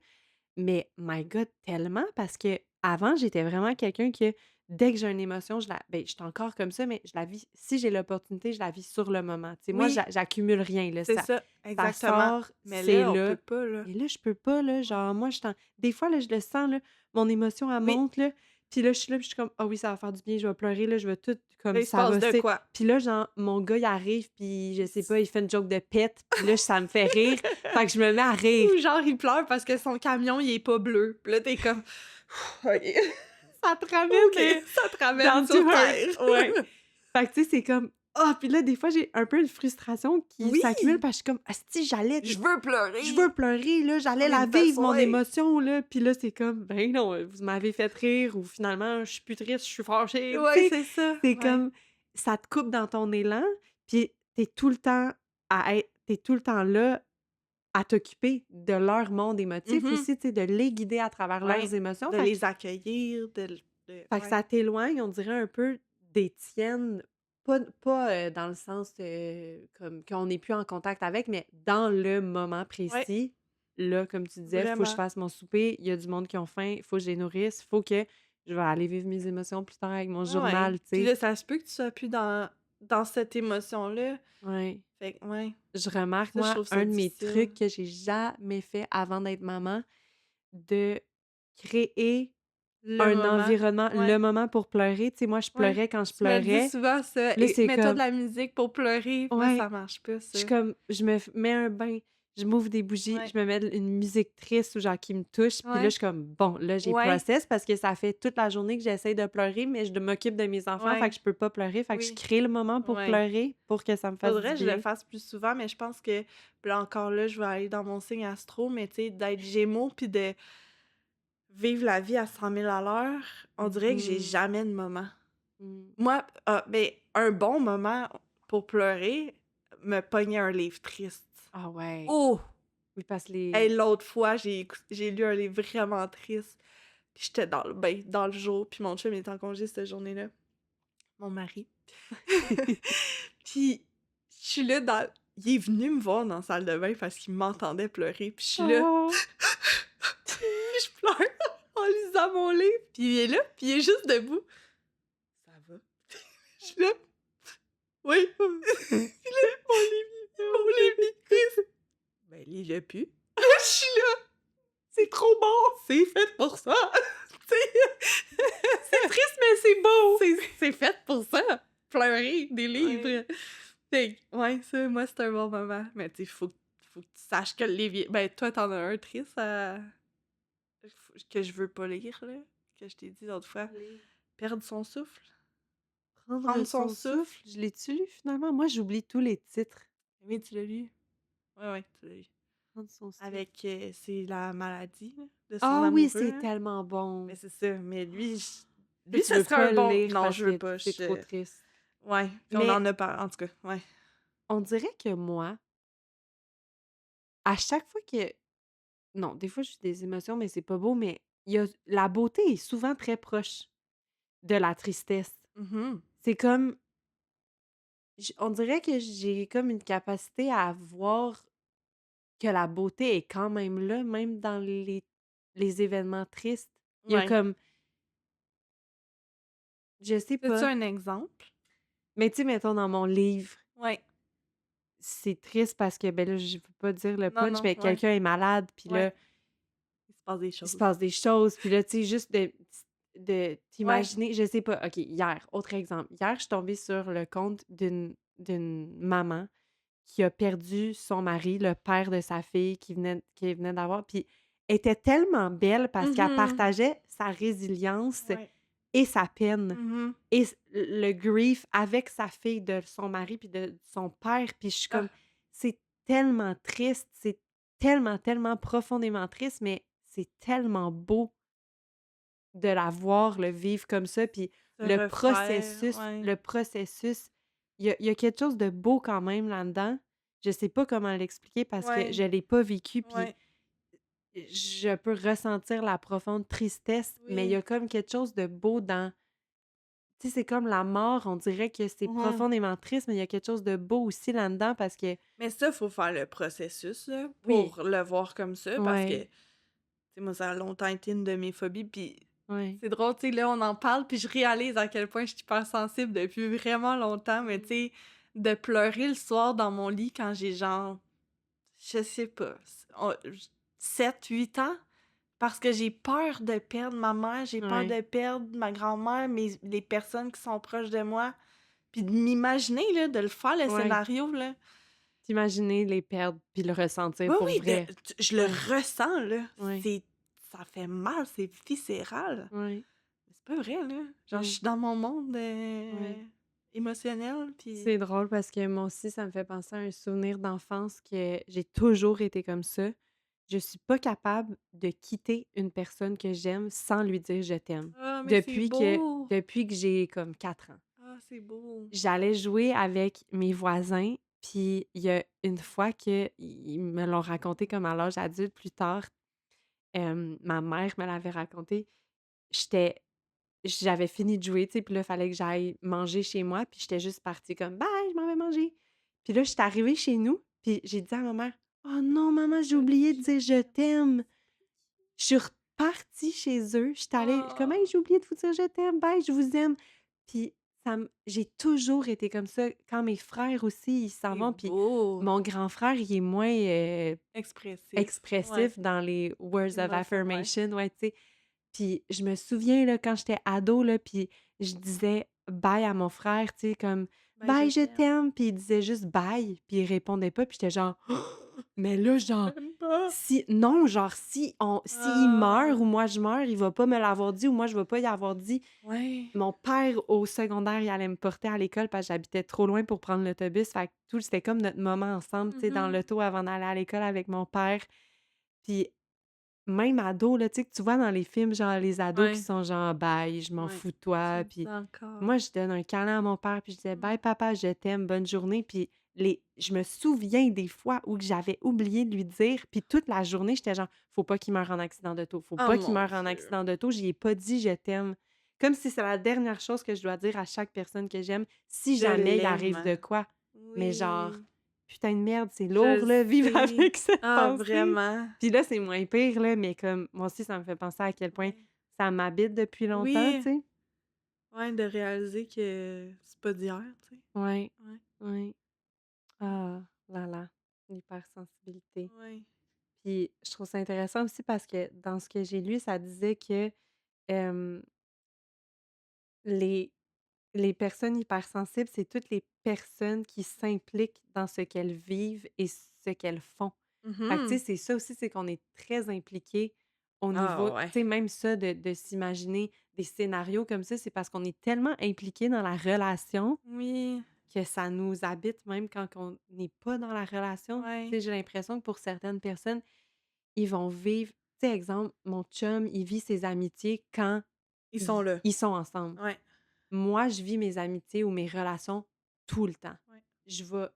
Mais my God, tellement parce que avant j'étais vraiment quelqu'un que dès que j'ai une émotion, j'étais encore comme ça, mais je la vis si j'ai l'opportunité, je la vis sur le moment. Tu sais, moi, Oui, j'accumule rien, là, c'est ça, ça exactement. sort, Mais c'est là, on peut là. pas, là. Mais là, je peux pas, là, Ouais. genre, moi, des fois, là, je le sens, là, mon émotion, elle Oui, monte, là, puis là, je suis là, puis je suis comme: «Ah oui, ça va faire du bien, je vais pleurer, là, je vais tout là, comme il se ça passe va, de c'est». quoi? Puis là, genre, mon gars, il arrive, puis je sais pas, il fait une joke de pète, puis là, ça me fait rire, fait que je me mets à rire. Ou genre, il pleure parce que son camion, il est pas bleu. Puis là, t'es comme, OK, Ça te ramène, OK, ça te ramène down to sur earth, ouais. terre. Fait que, tu sais, c'est comme ah! Puis là, des fois, j'ai un peu une frustration qui Oui, s'accumule parce que je suis comme: «Asti, je veux je veux pleurer. pleurer, là, On j'allais est la une vivre, mon ouais. émotion, là». Puis là, c'est comme: «Ben non, vous m'avez fait rire» ou finalement, je suis plus triste, je suis fâchée. Tu Ouais, sais, c'est ça, c'est ouais. comme ça te coupe dans ton élan, puis t'es tout le temps tu tout le temps là à t'occuper de leur monde émotif Mhm. aussi, tu sais, de les guider à travers leurs Ouais, émotions. de les accueillir, Fait que ouais. ça t'éloigne, on dirait un peu des tiennes, pas, dans le sens, comme qu'on n'est plus en contact avec, mais dans le moment Ouais, précis. là, comme tu disais, faut que je Vraiment. fasse mon souper, il y a du monde qui ont faim, faut que je les nourrisse, faut que je vais aller vivre mes émotions plus tard avec mon Ah ouais. journal, tu Puis sais. là, ça se peut que tu sois plus dans cette émotion-là. Ouais. Fait que ouais, Je remarque, ça, je moi, trouve ça un de mes difficile. trucs que j'ai jamais fait avant d'être maman, de créer Le un moment. environnement, le Ouais, moment pour pleurer. Tu sais, moi, je ouais. pleurais quand je Tu me le dis pleurais. souvent ça, Puis là, et c'est mets-toi de comme la musique pour pleurer. Moi, ouais, ça marche pas je suis ça. comme je me mets un bain, je m'ouvre des bougies, Ouais, je me mets une musique triste ou genre qui me touche, puis là, je ouais, suis comme: «Bon, là, j'ai ouais, process» parce que ça fait toute la journée que j'essaie de pleurer, mais je m'occupe de mes enfants, fait ouais, que je peux pas pleurer. Fait que je oui, crée le moment pour ouais. pleurer, pour que ça me fasse du Faudrait que je le bien. fasse plus souvent, mais je pense que puis là encore là, je vais aller dans mon signe astro, mais tu sais, d'être Gémeaux puis de vivre la vie à 100 000 à l'heure, on dirait que j'ai Mmh. jamais de moment. Mmh. Moi, ben, un bon moment pour pleurer, me pogner un livre triste. Ah ouais. Oh! Oui, parce que Hey, les l'autre fois, j'ai lu un livre vraiment triste, puis j'étais dans le bain, dans le jour, puis mon chum était en congé cette journée-là, mon mari. Puis je suis là il est venu me voir dans la salle de bain parce qu'il m'entendait pleurer, puis je suis là, Oh! puis je pleure en lisant mon livre, puis il est là, puis il est juste debout. Ça va? Je suis là, oui. Puis là, mon livre est triste. Ben, lis-le plus. Je suis là, c'est trop bon, c'est fait pour ça. Tu sais, c'est triste, mais c'est beau. C'est fait pour ça. Pleurer des livres. Ouais. Fait que, ouais, ça, moi, c'est un bon moment. Mais tu sais, faut que tu saches que le livre, ben, toi, t'en as un triste que je veux pas lire, là, que je t'ai dit l'autre fois. Les Perdre son souffle. Prendre Prendre son son souffle. souffle, je l'ai-tu lu finalement? Moi, j'oublie tous les titres. Oui, tu l'as lu. Ouais, ouais, tu l'as lu. Prendre son souffle. Avec, c'est la maladie, là, de son Ah oui, amoureux, c'est hein. tellement Mais bon. c'est ça, mais Toi, lui, tu ce veux serait un pas le bon lire non, parce je veux que pas, c'est trop triste. ouais, puis on Mais en a parlé en tout cas, ouais. on dirait que moi, à chaque fois que non, des fois, j'ai des émotions, mais c'est pas beau, mais il y a la beauté est souvent très proche de la tristesse. Mmh. C'est comme on dirait que j'ai comme une capacité à voir que la beauté est quand même là, même dans les événements tristes. Il y a Ouais. comme je sais As-tu pas, un exemple? mais tu sais, mettons dans mon livre, Ouais. c'est triste parce que, ben là, je veux pas dire le Non, punch, non, mais ouais, quelqu'un est malade, puis ouais. là, Il se passe des il se choses. passe des choses, puis là, tu sais, juste de Ouais. t'imaginer, je sais pas, OK, hier, autre exemple. Hier, je suis tombée sur le compte d'une maman qui a perdu son mari, le père de sa fille qui venait d'avoir, puis elle était tellement belle parce qu'elle Mmh. partageait sa résilience Ouais. et sa peine Mmh. et le grief avec sa fille de son mari puis de son père, puis je suis comme Ah, c'est tellement triste, c'est tellement, tellement profondément triste, mais c'est tellement beau de la voir le vivre comme ça, puis se refaire, ouais. le processus, il y a quelque chose de beau quand même là-dedans. Je sais pas comment l'expliquer parce que Ouais, je l'ai pas vécu, puis ouais. je peux ressentir la profonde tristesse, mais il y Oui. a comme quelque chose de beau dans tu sais, c'est comme la mort, on dirait que c'est Mmh. profondément triste, mais il y a quelque chose de beau aussi là-dedans parce que Mais ça, faut faire le processus, là, oui, pour le voir comme ça parce que, ouais, tu sais, moi, ça a longtemps été une de mes phobies, puis ouais. c'est drôle, tu sais, là, on en parle, puis je réalise à quel point je suis hypersensible depuis vraiment longtemps, mais tu Mmh. sais, de pleurer le soir dans mon lit quand j'ai genre, je sais pas, 7-8 ans, parce que j'ai peur de perdre ma mère, j'ai peur Ouais, de perdre ma grand-mère, les personnes qui sont proches de moi, puis de m'imaginer, là, de le faire, le ouais. scénario, là. T'imaginer les perdre puis le ressentir Oui, pour oui, vrai. je le Ouais, ressens, là. ouais, C'est Ça fait mal, c'est viscéral. ouais, C'est pas vrai, là. Genre, je ouais, suis dans mon monde, ouais. émotionnel, puis C'est drôle parce que moi aussi, ça me fait penser à un souvenir d'enfance que j'ai toujours été comme ça. Je suis pas capable de quitter une personne que j'aime sans lui dire «je t'aime». ah, mais c'est Depuis que beau! depuis que j'ai comme 4 ans. Ah, c'est beau! J'allais jouer avec mes voisins, puis il y a une fois qu'ils me l'ont raconté comme à l'âge adulte plus tard, ma mère me l'avait raconté. J'étais J'avais fini de jouer, tu sais, puis là, il fallait que j'aille manger chez moi, puis j'étais juste partie comme: «Bye, je m'en vais manger». Puis là, j'étais arrivée chez nous, puis j'ai dit à ma mère: «Oh non, maman, j'ai oublié de dire je t'aime». Je suis repartie chez eux, j'étais allée comme: «Hey, Oh, j'ai oublié de vous dire je t'aime, bye, je vous aime». Puis j'ai toujours été comme ça quand mes frères aussi, ils s'en c'est vont, puis beau! mon grand frère, il est moins, Expressif. Ouais, expressif dans les words of émotion, ouais. affirmation, ouais, tu sais. Puis je me souviens, là, quand j'étais ado, là, puis je disais bye à mon frère, tu sais, comme: Ben, je «Bye, je t'aime. t'aime», puis il disait juste bye, puis il répondait pas, puis j'étais genre: «Mais là, genre, Même pas. si non, genre, s'il meurt Ah! ou moi je meurs, il va pas me l'avoir dit ou moi je vais pas y avoir dit». Ouais. Mon père, au secondaire, il allait me porter à l'école parce que j'habitais trop loin pour prendre l'autobus, fait que c'était comme notre moment ensemble, tu sais, dans Mmh. l'auto avant d'aller à l'école avec mon père. Puis même ado, là, tu sais, que tu vois dans les films, genre, les ados qui Ouais, sont genre: «Bye, je m'en ouais. fous de Tu toi», le dis puis encore. moi, je donne un câlin à mon père, puis je disais: Mmh. «Bye papa, je t'aime, bonne journée», puis je me souviens des fois où que j'avais oublié de lui dire, puis toute la journée, j'étais genre: «Faut pas qu'il meure en accident d'auto, faut Oh pas qu'il mon meure en Dieu! accident d'auto», j'y ai pas dit: «Je t'aime». Comme si c'est la dernière chose que je dois dire à chaque personne que j'aime, si Je jamais il arrive de l'aime. quoi. Mais genre, Oui, putain de merde, c'est je lourd le là, vivre sais. avec cette Ah pensée. vraiment? Puis là, c'est moins pire là, mais comme moi aussi, ça me fait penser à quel point Ouais. ça m'habite depuis longtemps, tu Oui, sais? ouais, de réaliser que c'est pas d'hier, tu sais. Ouais, Ouais. ouais. Ah là là, l'hypersensibilité. Ouais. Puis je trouve ça intéressant aussi parce que dans ce que j'ai lu, ça disait que, hem, les les personnes hypersensibles, c'est toutes les personnes qui s'impliquent dans ce qu'elles vivent et ce qu'elles font. Fait que tu sais, Mmh. c'est ça aussi, c'est qu'on est très impliqués au Ah niveau tu ouais. sais, même ça de s'imaginer des scénarios comme ça, c'est parce qu'on est tellement impliqués dans la relation Oui, que ça nous habite même quand on n'est pas dans la relation. Tu ouais. sais, j'ai l'impression que pour certaines personnes, ils vont vivre tu sais, exemple, mon chum, il vit ses amitiés quand Ils sont là. ils sont ensemble. Ouais, Moi, je vis mes amitiés ou mes relations tout le temps. ouais, Je vais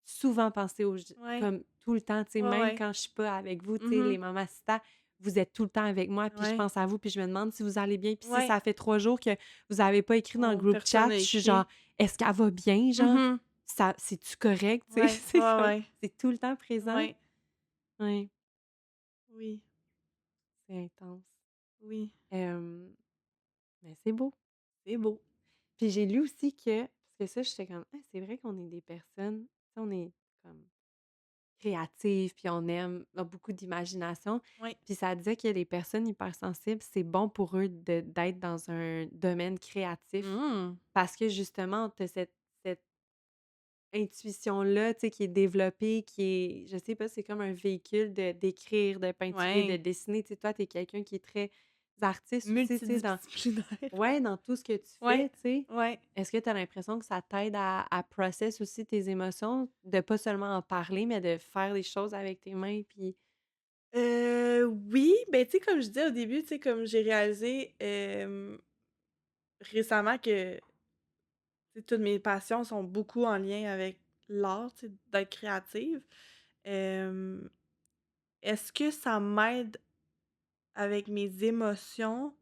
souvent penser aux ouais, comme tout le temps, tu sais, ouais, même ouais. quand je suis pas avec vous, tu sais, Mmh. les mamacitas, vous êtes tout le temps avec moi, puis je Ouais, pense à vous, puis je me demande si vous allez bien. Puis si ouais. ça fait 3 jours que vous avez pas écrit dans le Oh, groupe personne chat, n'a je suis genre: écrit. «Est-ce qu'elle va bien, genre? Mmh. Ça c'est-tu correct?» Tu sais? Ouais, C'est ouais, comme ouais, c'est tout le temps présent. ouais. Oui, Oui, c'est intense. oui, Hem, mais c'est beau. c'est beau. Puis j'ai lu aussi que parce que ça, j'étais comme: «Ah, c'est vrai qu'on est des personnes, tu sais, on est comme créatives, puis on a beaucoup d'imagination». Ouais. Puis ça disait que les personnes hypersensibles, c'est bon pour eux d'être dans un domaine créatif Mmh. parce que justement, tu as cette intuition-là, tu sais, qui est développée, qui est je sais pas, c'est comme un véhicule d'écrire, de peinturer, de Ouais. dessiner. Tu sais, toi, tu es quelqu'un qui est très artiste aussi, tu sais, dans Multidisciplinaire. ouais, dans tout ce que tu Ouais, fais, tu sais. ouais. Est-ce que tu as l'impression que ça t'aide à process aussi tes émotions? De pas seulement en parler, mais de faire les choses avec tes mains puis Oui, ben, tu sais, comme je disais au début, tu sais, comme j'ai réalisé, récemment que, tu sais, toutes mes passions sont beaucoup en lien avec l'art, tu sais, d'être créative. Hem, est-ce que ça m'aide avec mes émotions?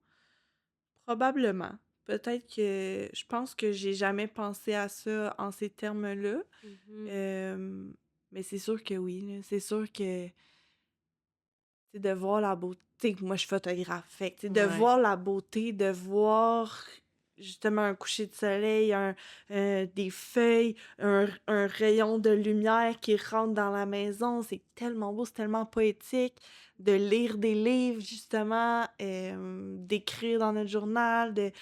Probablement. Peut-être que je pense que j'ai jamais pensé à ça en ces termes-là. mmh Hem, mais c'est sûr que oui, là. C'est sûr que, tu sais, de voir la beauté moi, je suis photographe, fait que, tu sais, de Ouais. voir la beauté, de voir justement un coucher de soleil, des feuilles, un rayon de lumière qui rentre dans la maison, c'est tellement beau, c'est tellement poétique. De lire des livres justement, d'écrire dans notre journal, de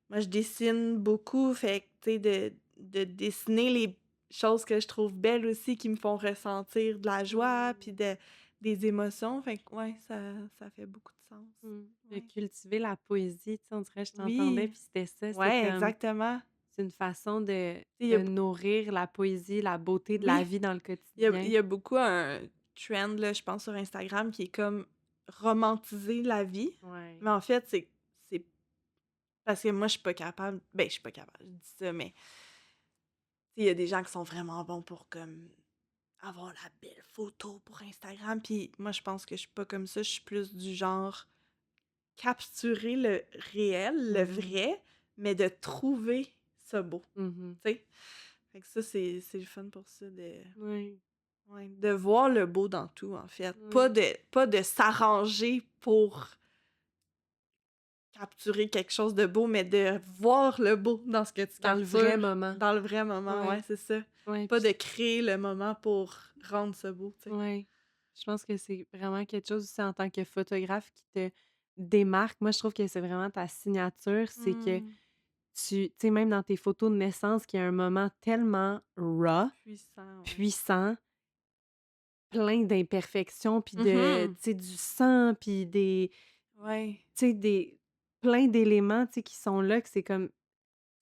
moi, je dessine beaucoup, fait que, tu sais, de dessiner les choses que je trouve belles aussi, qui me font ressentir de la joie, puis Mmh. des émotions, fait que ouais, ça fait beaucoup de sens. Mmh. De Ouais. cultiver la poésie, tu sais, on dirait je t'entendais Oui, puis c'était ça, c'est ouais, comme exactement. c'est une façon Tu sais, il y a de nourrir la poésie, la beauté de la oui, vie dans le il quotidien. y a beaucoup un trend, là, je pense, sur Instagram qui est comme romantiser la vie, Ouais. mais en fait, c'est parce que moi, je suis pas capable ben, je suis pas capable, je dis ça, mais tu sais, il y a des gens qui sont vraiment bons pour comme avoir la belle photo pour Instagram, puis moi, je pense que je suis pas comme ça, je suis plus du genre capturer le réel, le Mmh vrai, mais de trouver ça beau, mh. tu sais? Fait que ça, c'est le fun pour ça de Oui. Ouais, de voir le beau dans tout, en fait. Pas Oui. de s'arranger pour capturer quelque chose de beau, mais de voir le beau dans ce que tu Dans le vrai captures moment. dans le vrai moment, ouais, Ouais, c'est ça. ouais, Pas puis de créer le moment pour rendre ça beau, tu sais. ouais. Je pense que c'est vraiment quelque chose aussi en tant que photographe qui te démarque. Moi, je trouve que c'est vraiment ta signature, c'est que Mmh. tu sais, même dans tes photos de naissance, qu'il y a un moment tellement raw, Puissant, ouais. puissant, plein d'imperfections, puis de, Mmh. tu sais, du sang, puis des, Ouais. tu sais, des plein d'éléments, tu sais, qui sont là, que c'est comme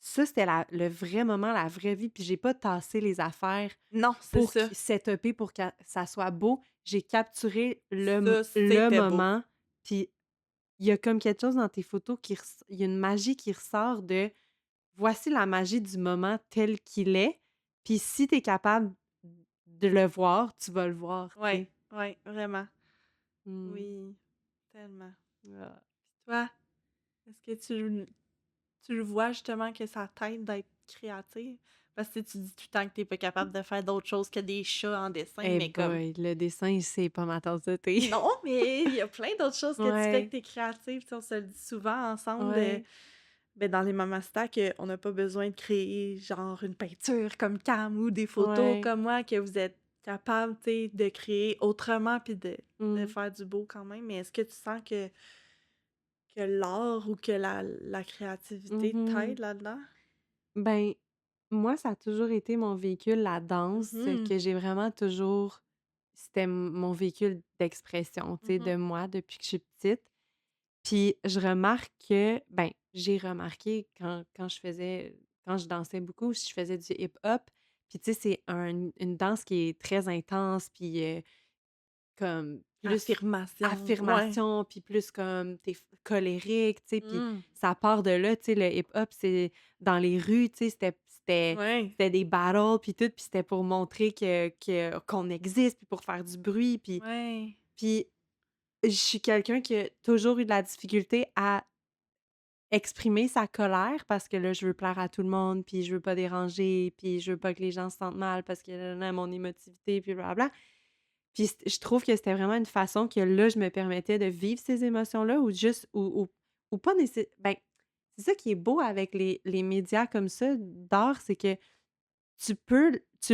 ça, c'était le vrai moment, la vraie vie, puis j'ai pas tassé les affaires Non, c'est pour ça. setuper pour que ça soit beau. J'ai capturé Ça, le c'était beau. moment, puis il y a comme quelque chose dans tes photos il y a une magie qui ressort de voici la magie du moment tel qu'il est, puis si tu es capable de le voir, tu vas le voir, tu Ouais, sais. ouais, vraiment. Mmh. Oui, tellement. Ah. Toi, est-ce que tu le vois justement que ça t'aide d'être créative? Parce que tu dis tout le temps que t'es pas capable de faire d'autre chose que des chats en dessin, Eh mais comme boy, le dessin, c'est pas ma tasse de thé. non, mais il y a plein d'autres choses que tu fais que Ouais, t'es créative. Tu sais, on se le dit souvent ensemble ouais, ben, dans les Mamastas qu'on n'a pas besoin de créer genre une peinture comme Cam ou des photos ouais. comme moi, que vous êtes capable, tu sais, de créer autrement puis de Mmh. faire du beau quand même. Mais est-ce que tu sens que l'art ou que la créativité Mmh. t'aide là-dedans? Ben, moi, ça a toujours été mon véhicule, la danse, Mhm. que j'ai vraiment toujours c'était mon véhicule d'expression, tu sais, Mhm. de moi depuis que je suis petite. Puis je remarque que ben, j'ai remarqué quand je dansais beaucoup, je faisais du hip-hop, puis tu sais, c'est une danse qui est très intense, puis comme plus Affirmation, ouais. affirmation, puis plus comme tu colérique, tu sais, puis Mm. ça part de là, tu sais, le hip-hop, c'est dans les rues, tu sais, Ouais. c'était des battles, puis tout, puis c'était pour montrer qu'on existe, puis pour faire du bruit, Ouais. puis je suis quelqu'un qui a toujours eu de la difficulté à exprimer sa colère parce que là, je veux plaire à tout le monde, puis je veux pas déranger, puis je veux pas que les gens se sentent mal parce que là, mon émotivité, puis blablabla. Puis je trouve que c'était vraiment une façon que là, je me permettais de vivre ces émotions-là ou juste ou pas nécessairement. Ben, c'est ça qui est beau avec les médias comme ça d'art, c'est que tu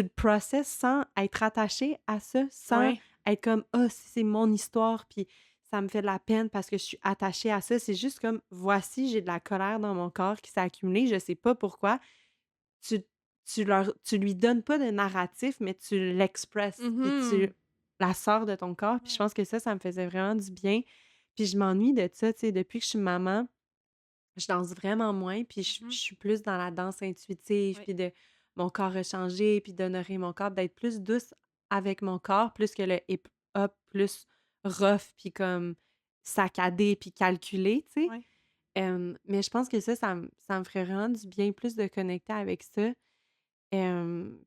le processes sans être attaché à ça, sans Ouais. être comme: «Ah, c'est mon histoire, puis ça me fait de la peine parce que je suis attachée à ça». C'est juste comme: «Voici, j'ai de la colère dans mon corps qui s'est accumulée, je sais pas pourquoi». Tu tu lui donnes pas de narratif, mais tu l'expresses, puis tu Mhm. la sors de ton corps, puis je Ouais. pense que ça me faisait vraiment du bien. Puis je m'ennuie de ça, tu sais, depuis que je suis maman, je danse vraiment moins, puis je Mhm. suis plus dans la danse intuitive, Ouais. puis de mon corps a changé, puis d'honorer mon corps, d'être plus douce avec mon corps, plus que le hip-hop plus rough, puis comme saccadé, puis calculé, tu sais. Ouais. Mais je pense que ça me ferait vraiment du bien plus de connecter avec ça.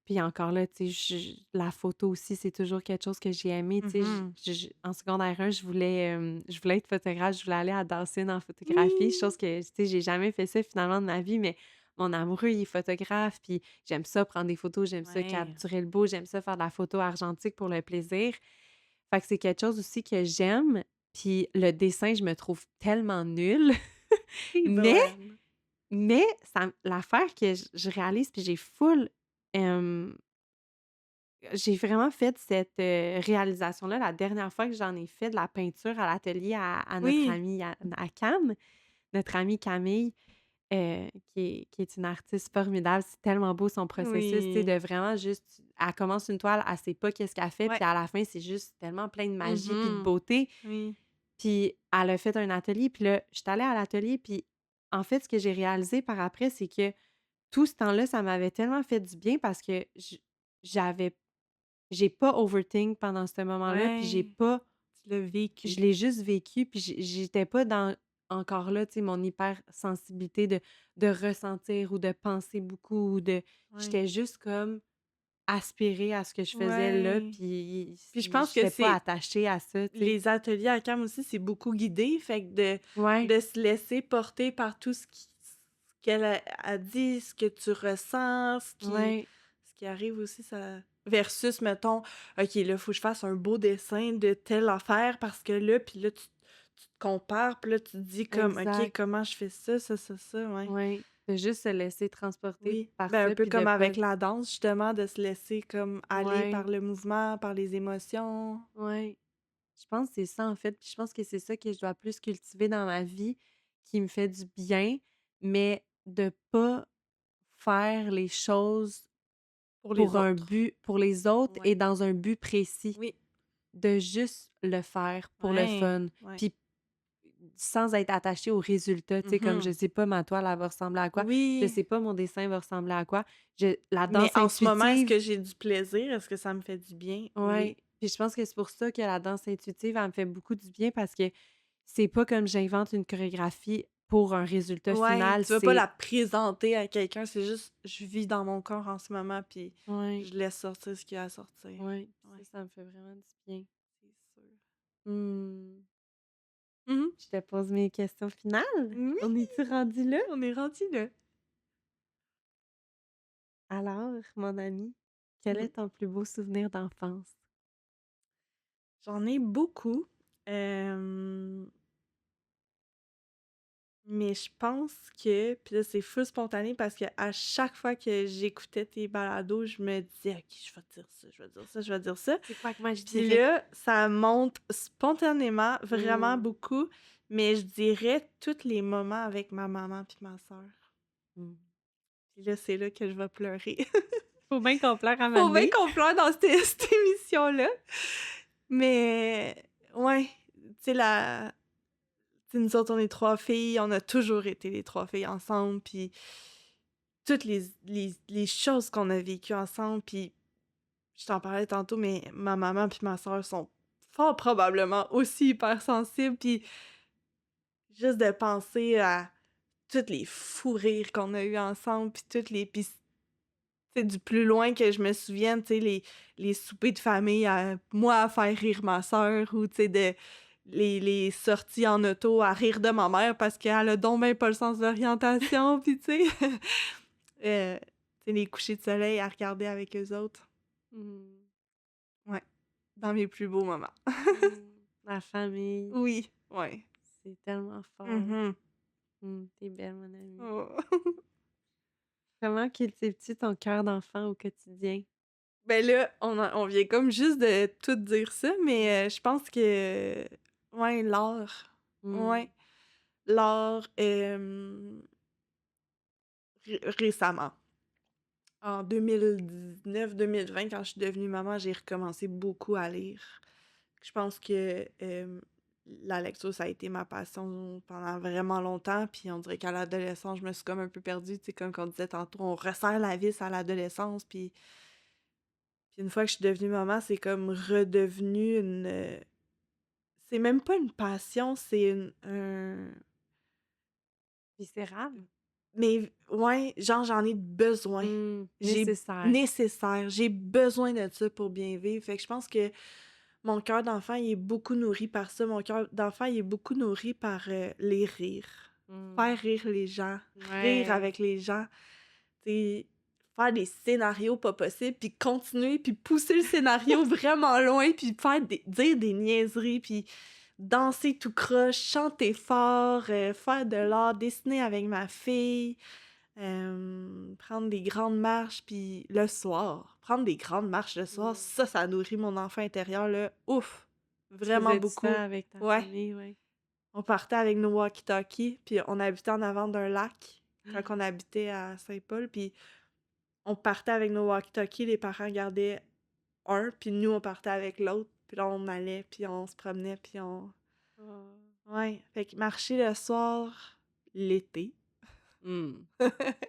Puis encore là, tu sais, la photo aussi, c'est toujours quelque chose que j'ai aimé, tu sais. Mhm. En secondaire 1, je voulais être photographe, je voulais aller à Dawson en photographie, Oui. chose que, tu sais, j'ai jamais fait ça finalement de ma vie, mais mon amoureux, il est photographe, puis j'aime ça prendre des photos, j'aime ça Ouais. capturer le beau, j'aime ça faire de la photo argentique pour le plaisir. Fait que c'est quelque chose aussi que j'aime, puis le dessin, je me trouve tellement nulle, C'est mais bonne. l'affaire que je réalise, puis hem, j'ai vraiment fait cette, réalisation-là la dernière fois que j'en ai fait de la peinture à l'atelier à notre Oui. amie à Cam, notre amie Camille, qui est une artiste formidable. C'est tellement beau son processus, tu sais, de Oui. vraiment juste elle commence une toile, elle sait pas qu'est-ce qu'elle fait, Ouais. puis à la fin, c'est juste tellement plein de magie puis de Mhm. beauté. Oui. Puis elle a fait un atelier, puis là, j'étais allée à l'atelier, puis en fait, ce que j'ai réalisé par après, c'est que tout ce temps-là, ça m'avait tellement fait du bien parce que j'avais j'ai pas overthink pendant ce moment-là, puis Ouais. Tu l'as je vécu. l'ai juste vécu, puis j'étais pas dans encore là, tu sais, mon hypersensibilité de ressentir ou de penser beaucoup ou de Ouais. j'étais juste comme aspirer à ce que je faisais là, Ouais. puis Puis je pense que j'étais pas c'est attachée à ça, tu sais. les ateliers à Cam aussi, c'est beaucoup guidé, fait que Ouais, de se laisser porter par tout ce qu'elle a dit, ce que tu ressens, ouais. qui arrive aussi, ça versus, mettons, OK, là, faut que je fasse un beau dessin de telle affaire parce que là, puis là, tu te compares, puis là, tu te dis comme, OK, Exact. comment je fais ça, ouais. Ouais. De juste se laisser transporter Oui, par ben, un ça, peu puis de comme pas avec la danse, justement, de se laisser comme aller ouais, par le mouvement, par les émotions. ouais. Je pense que c'est ça, en fait, puis je pense que c'est ça que je dois plus cultiver dans ma vie, qui me fait du bien, mais de pas faire les choses Pour les pour un autres. but pour les autres Ouais. et dans un but précis. Oui. De juste le faire pour le Ouais. fun, Ouais. puis sans être attaché au résultat, tu sais, comme je Mhm. sais pas ma toile, elle va ressembler à quoi, je Oui. sais pas mon dessin va ressembler à quoi. La Mais danse en ce moment, est-ce intuitive que j'ai du plaisir? Est-ce que ça me fait du bien? ouais, Oui. puis je pense que c'est pour ça que la danse intuitive, elle me fait beaucoup du bien parce que c'est pas comme j'invente une chorégraphie pour un résultat Ouais, final, tu vas pas c'est la présenter à quelqu'un, c'est juste je vis dans mon corps en ce moment, puis ouais, je laisse sortir ce qu'il y a à sortir. ouais, Ouais, ça me fait vraiment du bien. c'est sûr. Mmh. Mhm. Je te pose mes questions finales? Oui, On est-tu rendu là? on est rendu là. Alors, mon ami, quel Mhm. est ton plus beau souvenir d'enfance? J'en ai beaucoup. euh, Mais je pense que, puis là, c'est full spontané parce que à chaque fois que j'écoutais tes balados, je me disais, OK, je vais dire ça, je vais dire ça, je vais dire ça. C'est quoi que moi je Puis dirais? là, ça monte spontanément, vraiment Mmh. beaucoup, mais je dirais tous les moments avec ma maman puis ma soeur. Mmh. Puis là, c'est là que je vais pleurer. Faut bien qu'on pleure à un moment Faut bien donné. qu'on pleure dans cette, cette émission-là. Mais, ouais, tu sais, tu sais, nous autres, on est trois filles, on a toujours été les trois filles ensemble, puis toutes les choses qu'on a vécues ensemble, puis je t'en parlais tantôt, mais ma maman puis ma soeur sont fort probablement aussi hypersensibles, puis juste de penser à tous les fous rires qu'on a eus ensemble, puis toutes les... Puis, tu sais, du plus loin que je me souvienne, tu sais, les soupers de famille, moi à faire rire ma soeur, ou tu sais, les sorties en auto à rire de ma mère parce qu'elle a donc ben pas le sens d'orientation, puis tu sais, tu sais, les couchers de soleil à regarder avec eux autres. Mmh. Ouais, dans mes plus beaux moments. Mmh. La famille, Oui, ouais. c'est tellement fort. Mhm. T'es belle, mon amie. Oh. Comment cultives-tu ton cœur d'enfant au quotidien? Ben là, on vient comme juste de tout dire ça, mais je pense que, ouais, l'art. Mmh. Ouais, l'art, récemment. En 2019-2020, quand je suis devenue maman, j'ai recommencé beaucoup à lire. Je pense que la lecture, ça a été ma passion pendant vraiment longtemps. Puis on dirait qu'à l'adolescence, je me suis comme un peu perdue. Tu sais, comme on disait tantôt, on resserre la vis à l'adolescence. Puis une fois que je suis devenue maman, c'est comme redevenu une... c'est même pas une passion, c'est Viscéral? mais ouais, genre, j'en ai besoin. J'ai Nécessaire. nécessaire. J'ai besoin de ça pour bien vivre. Fait que je pense que mon cœur d'enfant, il est beaucoup nourri par ça. Mon cœur d'enfant, il est beaucoup nourri par les rires. Mmh. Faire rire les gens. Rire Ouais. avec les gens. T'sais, faire des scénarios pas possibles, puis continuer, puis pousser le scénario vraiment loin, puis dire des niaiseries, puis danser tout croche, chanter fort, faire de l'art, dessiner avec ma fille, prendre des grandes marches, puis le soir, prendre des grandes marches le soir, Mmh. ça nourrit mon enfant intérieur, là, ouf, Tu vraiment faisais-tu beaucoup. ça avec ta Ouais, famille? Ouais. on partait avec nos walkie-talkies, puis on habitait en avant d'un lac, quand on habitait à Saint-Paul, puis on partait avec nos walkie-talkies, les parents gardaient un, puis nous, on partait avec l'autre, puis là, on allait, puis on se promenait, puis on... Oh. Ouais, fait que marcher le soir, l'été. Mmh.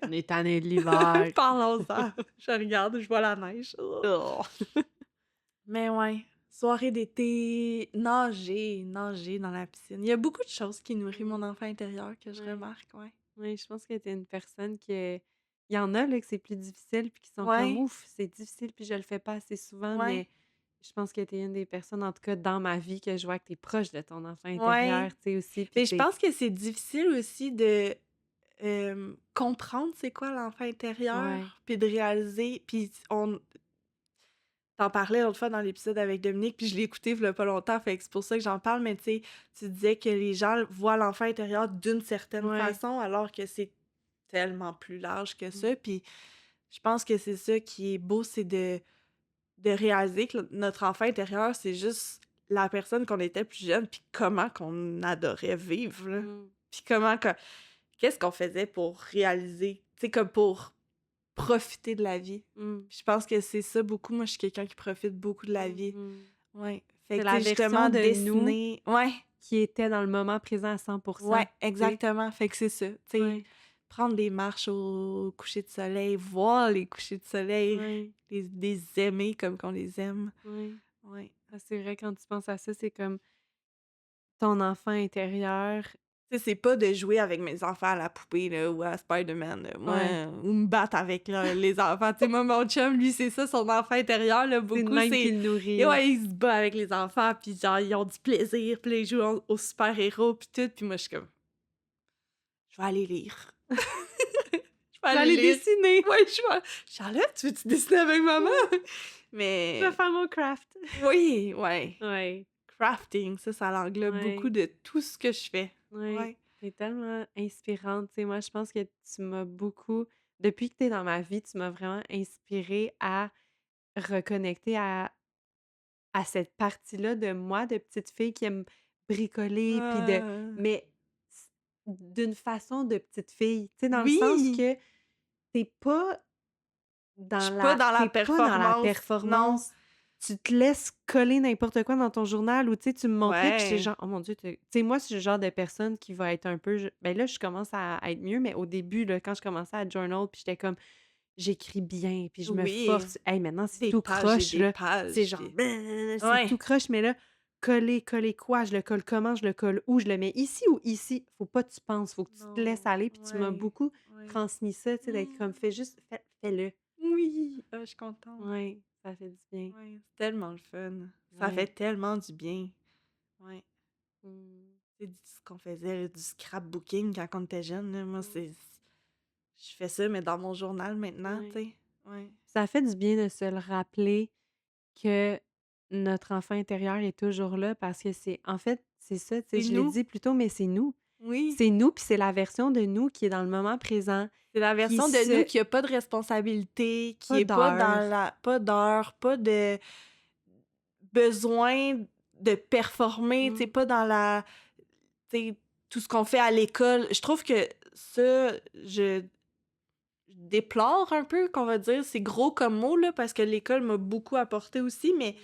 On est tanné de l'hiver. Parlons-en. Je regarde, je vois la neige. Oh. Oh. Mais ouais, soirée d'été, nager dans la piscine. Il y a beaucoup de choses qui nourrissent mon Mmh. enfant intérieur que je Ouais. remarque, ouais. Oui, je pense que tu es une personne que il y en a là que c'est plus difficile puis qui sont comme: Ouais, «Ouf, c'est difficile puis je le fais pas assez souvent», ouais, mais je pense que tu es une des personnes, en tout cas dans ma vie, que je vois que tu es proche de ton enfant ouais. intérieur, tu sais, aussi, puis Mais que je tu pense que c'est difficile aussi de comprendre c'est quoi l'enfant Ouais. intérieur, puis de réaliser, puis on t'en parlais l'autre fois dans l'épisode avec Dominique, puis je l'ai écouté il y a pas longtemps, fait que c'est pour ça que j'en parle, mais tu sais, tu disais que les gens voient l'enfant intérieur d'une certaine Ouais. façon, alors que c'est tellement plus large que Mm. ça, puis je pense que c'est ça qui est beau, c'est de réaliser que notre enfant intérieur, c'est juste la personne qu'on était plus jeune, puis comment qu'on adorait vivre, là. Mm. Puis qu'est-ce qu'on faisait pour réaliser, tu sais, comme pour profiter de la vie. Mm. Puis je pense que c'est ça beaucoup. Moi, je suis quelqu'un qui profite beaucoup de la vie. Mhm. Ouais. Fait C'est que, la tu sais, justement, version de nous dessiner. Ouais, qui était dans le moment présent à 100%, ouais, tu sais. exactement. Fait que c'est ça. Tu sais, Ouais. prendre des marches au coucher de soleil, voir les couchers de soleil, Ouais. les aimer comme qu'on les aime. Ouais. Ouais. Ah, c'est vrai, quand tu penses à ça, c'est comme ton enfant intérieur. Tu sais, c'est pas de jouer avec mes enfants à la poupée, là, ou à Spider-Man, là. Moi, Ouais. ou me battre avec là, les enfants. Tu sais, moi, mon chum, lui, c'est ça, son enfant intérieur, là, C'est de beaucoup, même c'est... qu'il le Et nourrit. ouais, il se bat avec les enfants, puis genre, ils ont du plaisir, puis là, ils jouent aux super-héros, puis tout, puis moi, je suis comme... Je vais aller lire. Je vais Je vais aller aller lire. dessiner. Ouais, je vais... Charlotte, tu veux-tu dessiner avec maman? Je Mais... vais faire mon craft. Oui, ouais. Ouais. Crafting, ça l'englobe beaucoup Ouais. de tout ce que je fais. Ouais. Ouais. T'es tellement inspirante. Tu sais, moi, je pense que tu m'as beaucoup. Depuis que t'es dans ma vie, tu m'as vraiment inspirée à reconnecter à cette partie-là de moi, de petite fille qui aime bricoler, puis de. Ah. Mais d'une façon de petite fille. Tu sais, dans le sens Oui! que t'es pas Je suis pas dans la t'es pas dans la performance, non. performance. Tu te laisses coller n'importe quoi dans ton journal ou tu sais, tu me montrais, puis j'étais Ouais. genre: «Oh mon Dieu», tu sais, moi, je suis le genre de personne qui va être un peu ben là, je commence à être mieux, mais au début, là, quand je commençais à journal, puis j'étais comme: «J'écris bien, puis je me Oui. force». Hey, maintenant, c'est Des tout pages et croche, des là. C'est pages, genre puis c'est ouais. tout croche, mais là, coller quoi? Je le colle comment? Je le colle où? Je le mets ici ou ici? Faut pas que tu penses, faut que tu te laisses Non, aller, puis tu m'as ouais, beaucoup ouais. transmis ça, tu sais, d'être comme: Mmh. «Fais juste fais-le». Oui! Ah, je suis contente. Ouais, ça fait du bien. Ouais, c'est tellement le fun. Ça fait Ouais. tellement du bien. Ouais. Mmh. C'est ce qu'on faisait, là, du scrapbooking quand on était jeune, là. Moi, Mmh. je fais ça, mais dans mon journal maintenant, tu Ouais. sais. Ouais. Ça fait du bien de se le rappeler que notre enfant intérieur est toujours là parce que c'est en fait, c'est ça, tu sais, C'est je l'ai nous. dit plus tôt, mais c'est nous. Oui. C'est nous, puis c'est la version de nous qui est dans le moment présent, C'est la qui version de nous se qui a pas de responsabilité, qui pas est pas d'heure. dans la pas d'heure, pas de besoin de performer, tu sais, Mmh. pas dans la tu sais, tout ce qu'on fait à l'école. Je trouve que ça, je déplore un peu qu'on va dire, c'est gros comme mot, là, parce que l'école m'a beaucoup apporté aussi, mais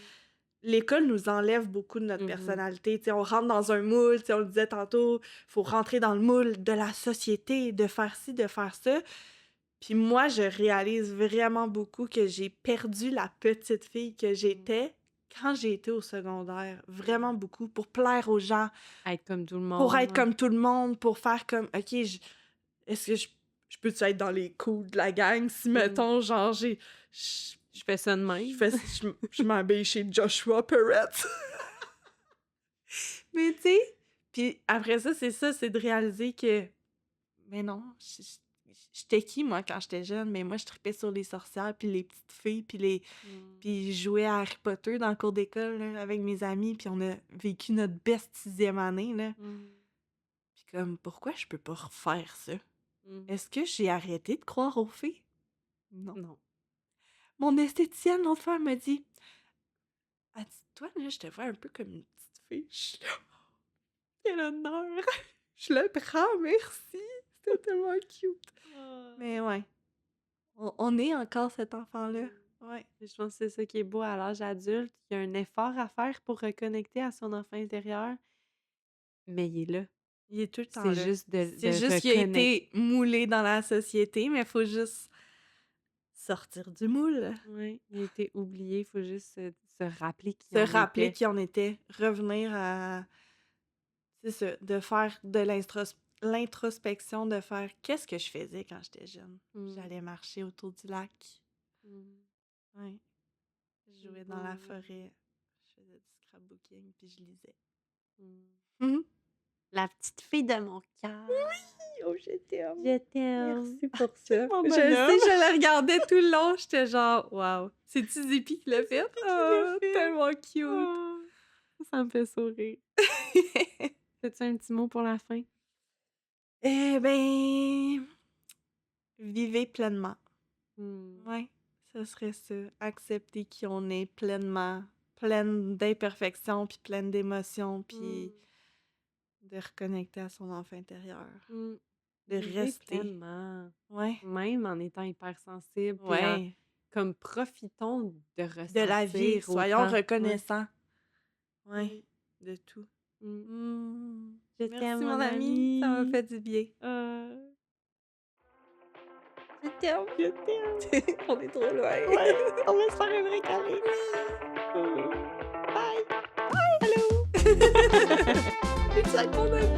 l'école nous enlève beaucoup de notre Mmh. personnalité. Tu sais, on rentre dans un moule, tu sais, on le disait tantôt, faut rentrer dans le moule de la société, de faire ci, de faire ça. Puis moi, je réalise vraiment beaucoup que j'ai perdu la petite fille que Mmh. j'étais quand j'ai été au secondaire. Vraiment beaucoup. Pour plaire aux gens, Être comme tout le pour monde, être ouais. comme tout le monde, pour faire comme, OK, est-ce que je peux-tu être dans les coups de la gang si, Mmh. mettons, genre, je, Je fais ça de je même. fais, je m'habille chez Joshua Perrette. Mais tu sais, puis après ça, c'est de réaliser que, mais non, j'étais qui, moi, quand j'étais jeune? Mais moi, je tripais sur les sorcières, puis les petites filles, Mmh. puis je jouais à Harry Potter dans le cours d'école, là, avec mes amis, puis on a vécu notre best 6e année, là. Mmh. Puis comme, pourquoi je peux pas refaire ça? Mmh. Est-ce que j'ai arrêté de croire aux fées? Non. Non. Mon esthéticienne, l'autre fois, elle m'a dit, elle dit, toi, là, je te vois un peu comme une petite fille. Je suis là, quel honneur! Je le prends, merci! C'était tellement cute. Ah. Mais ouais, on est encore cet enfant-là. Mmh. Ouais. Je pense que c'est ça qui est beau à l'âge adulte. Il y a un effort à faire pour reconnecter à son enfant intérieur, mais il est là. Il est tout le temps C'est là. juste C'est de juste qu'il a reconnecter. été moulé dans la société, mais il faut juste sortir du moule. Oui, il a été oublié. Il faut juste se rappeler qui Se en rappeler était. qui on était. Revenir à... C'est ça, de faire de l'introspection, de faire qu'est-ce que je faisais quand j'étais jeune. Mm. J'allais marcher autour du lac. Mm. Ouais. Je jouais dans la forêt. Je faisais du scrapbooking, puis je lisais. Mm. Mhm. La petite fille de mon cœur. Oh, je t'aime. Je t'aime. Merci pour ça. Mon Je bonhomme. sais, je le regardais tout le long. J'étais genre, wow. C'est-tu Zippy qui l'a fait? Oh, tellement cute. Oh, ça me fait sourire. As-tu un petit mot pour la fin? Eh ben, vivez pleinement. Hmm. Ouais, ce serait ça. Accepter qui on est pleinement, pleine d'imperfections, puis pleine d'émotions, puis de reconnecter à son enfant intérieur. Hmm. De Vivez rester. pleinement. Ouais. Même en étant hypersensible. puis Ouais. comme profitons de ressentir De la vie. Soyons autant. reconnaissants. Ouais. Ouais. De tout. Mm. Je Merci, t'aime, mon ami. Ça m'a fait du bien. Je t'aime. Je t'aime. On est trop loin. Ouais, on va se faire un vrai câlin. Bye. Bye. Allô. Es-tu avec mon ami?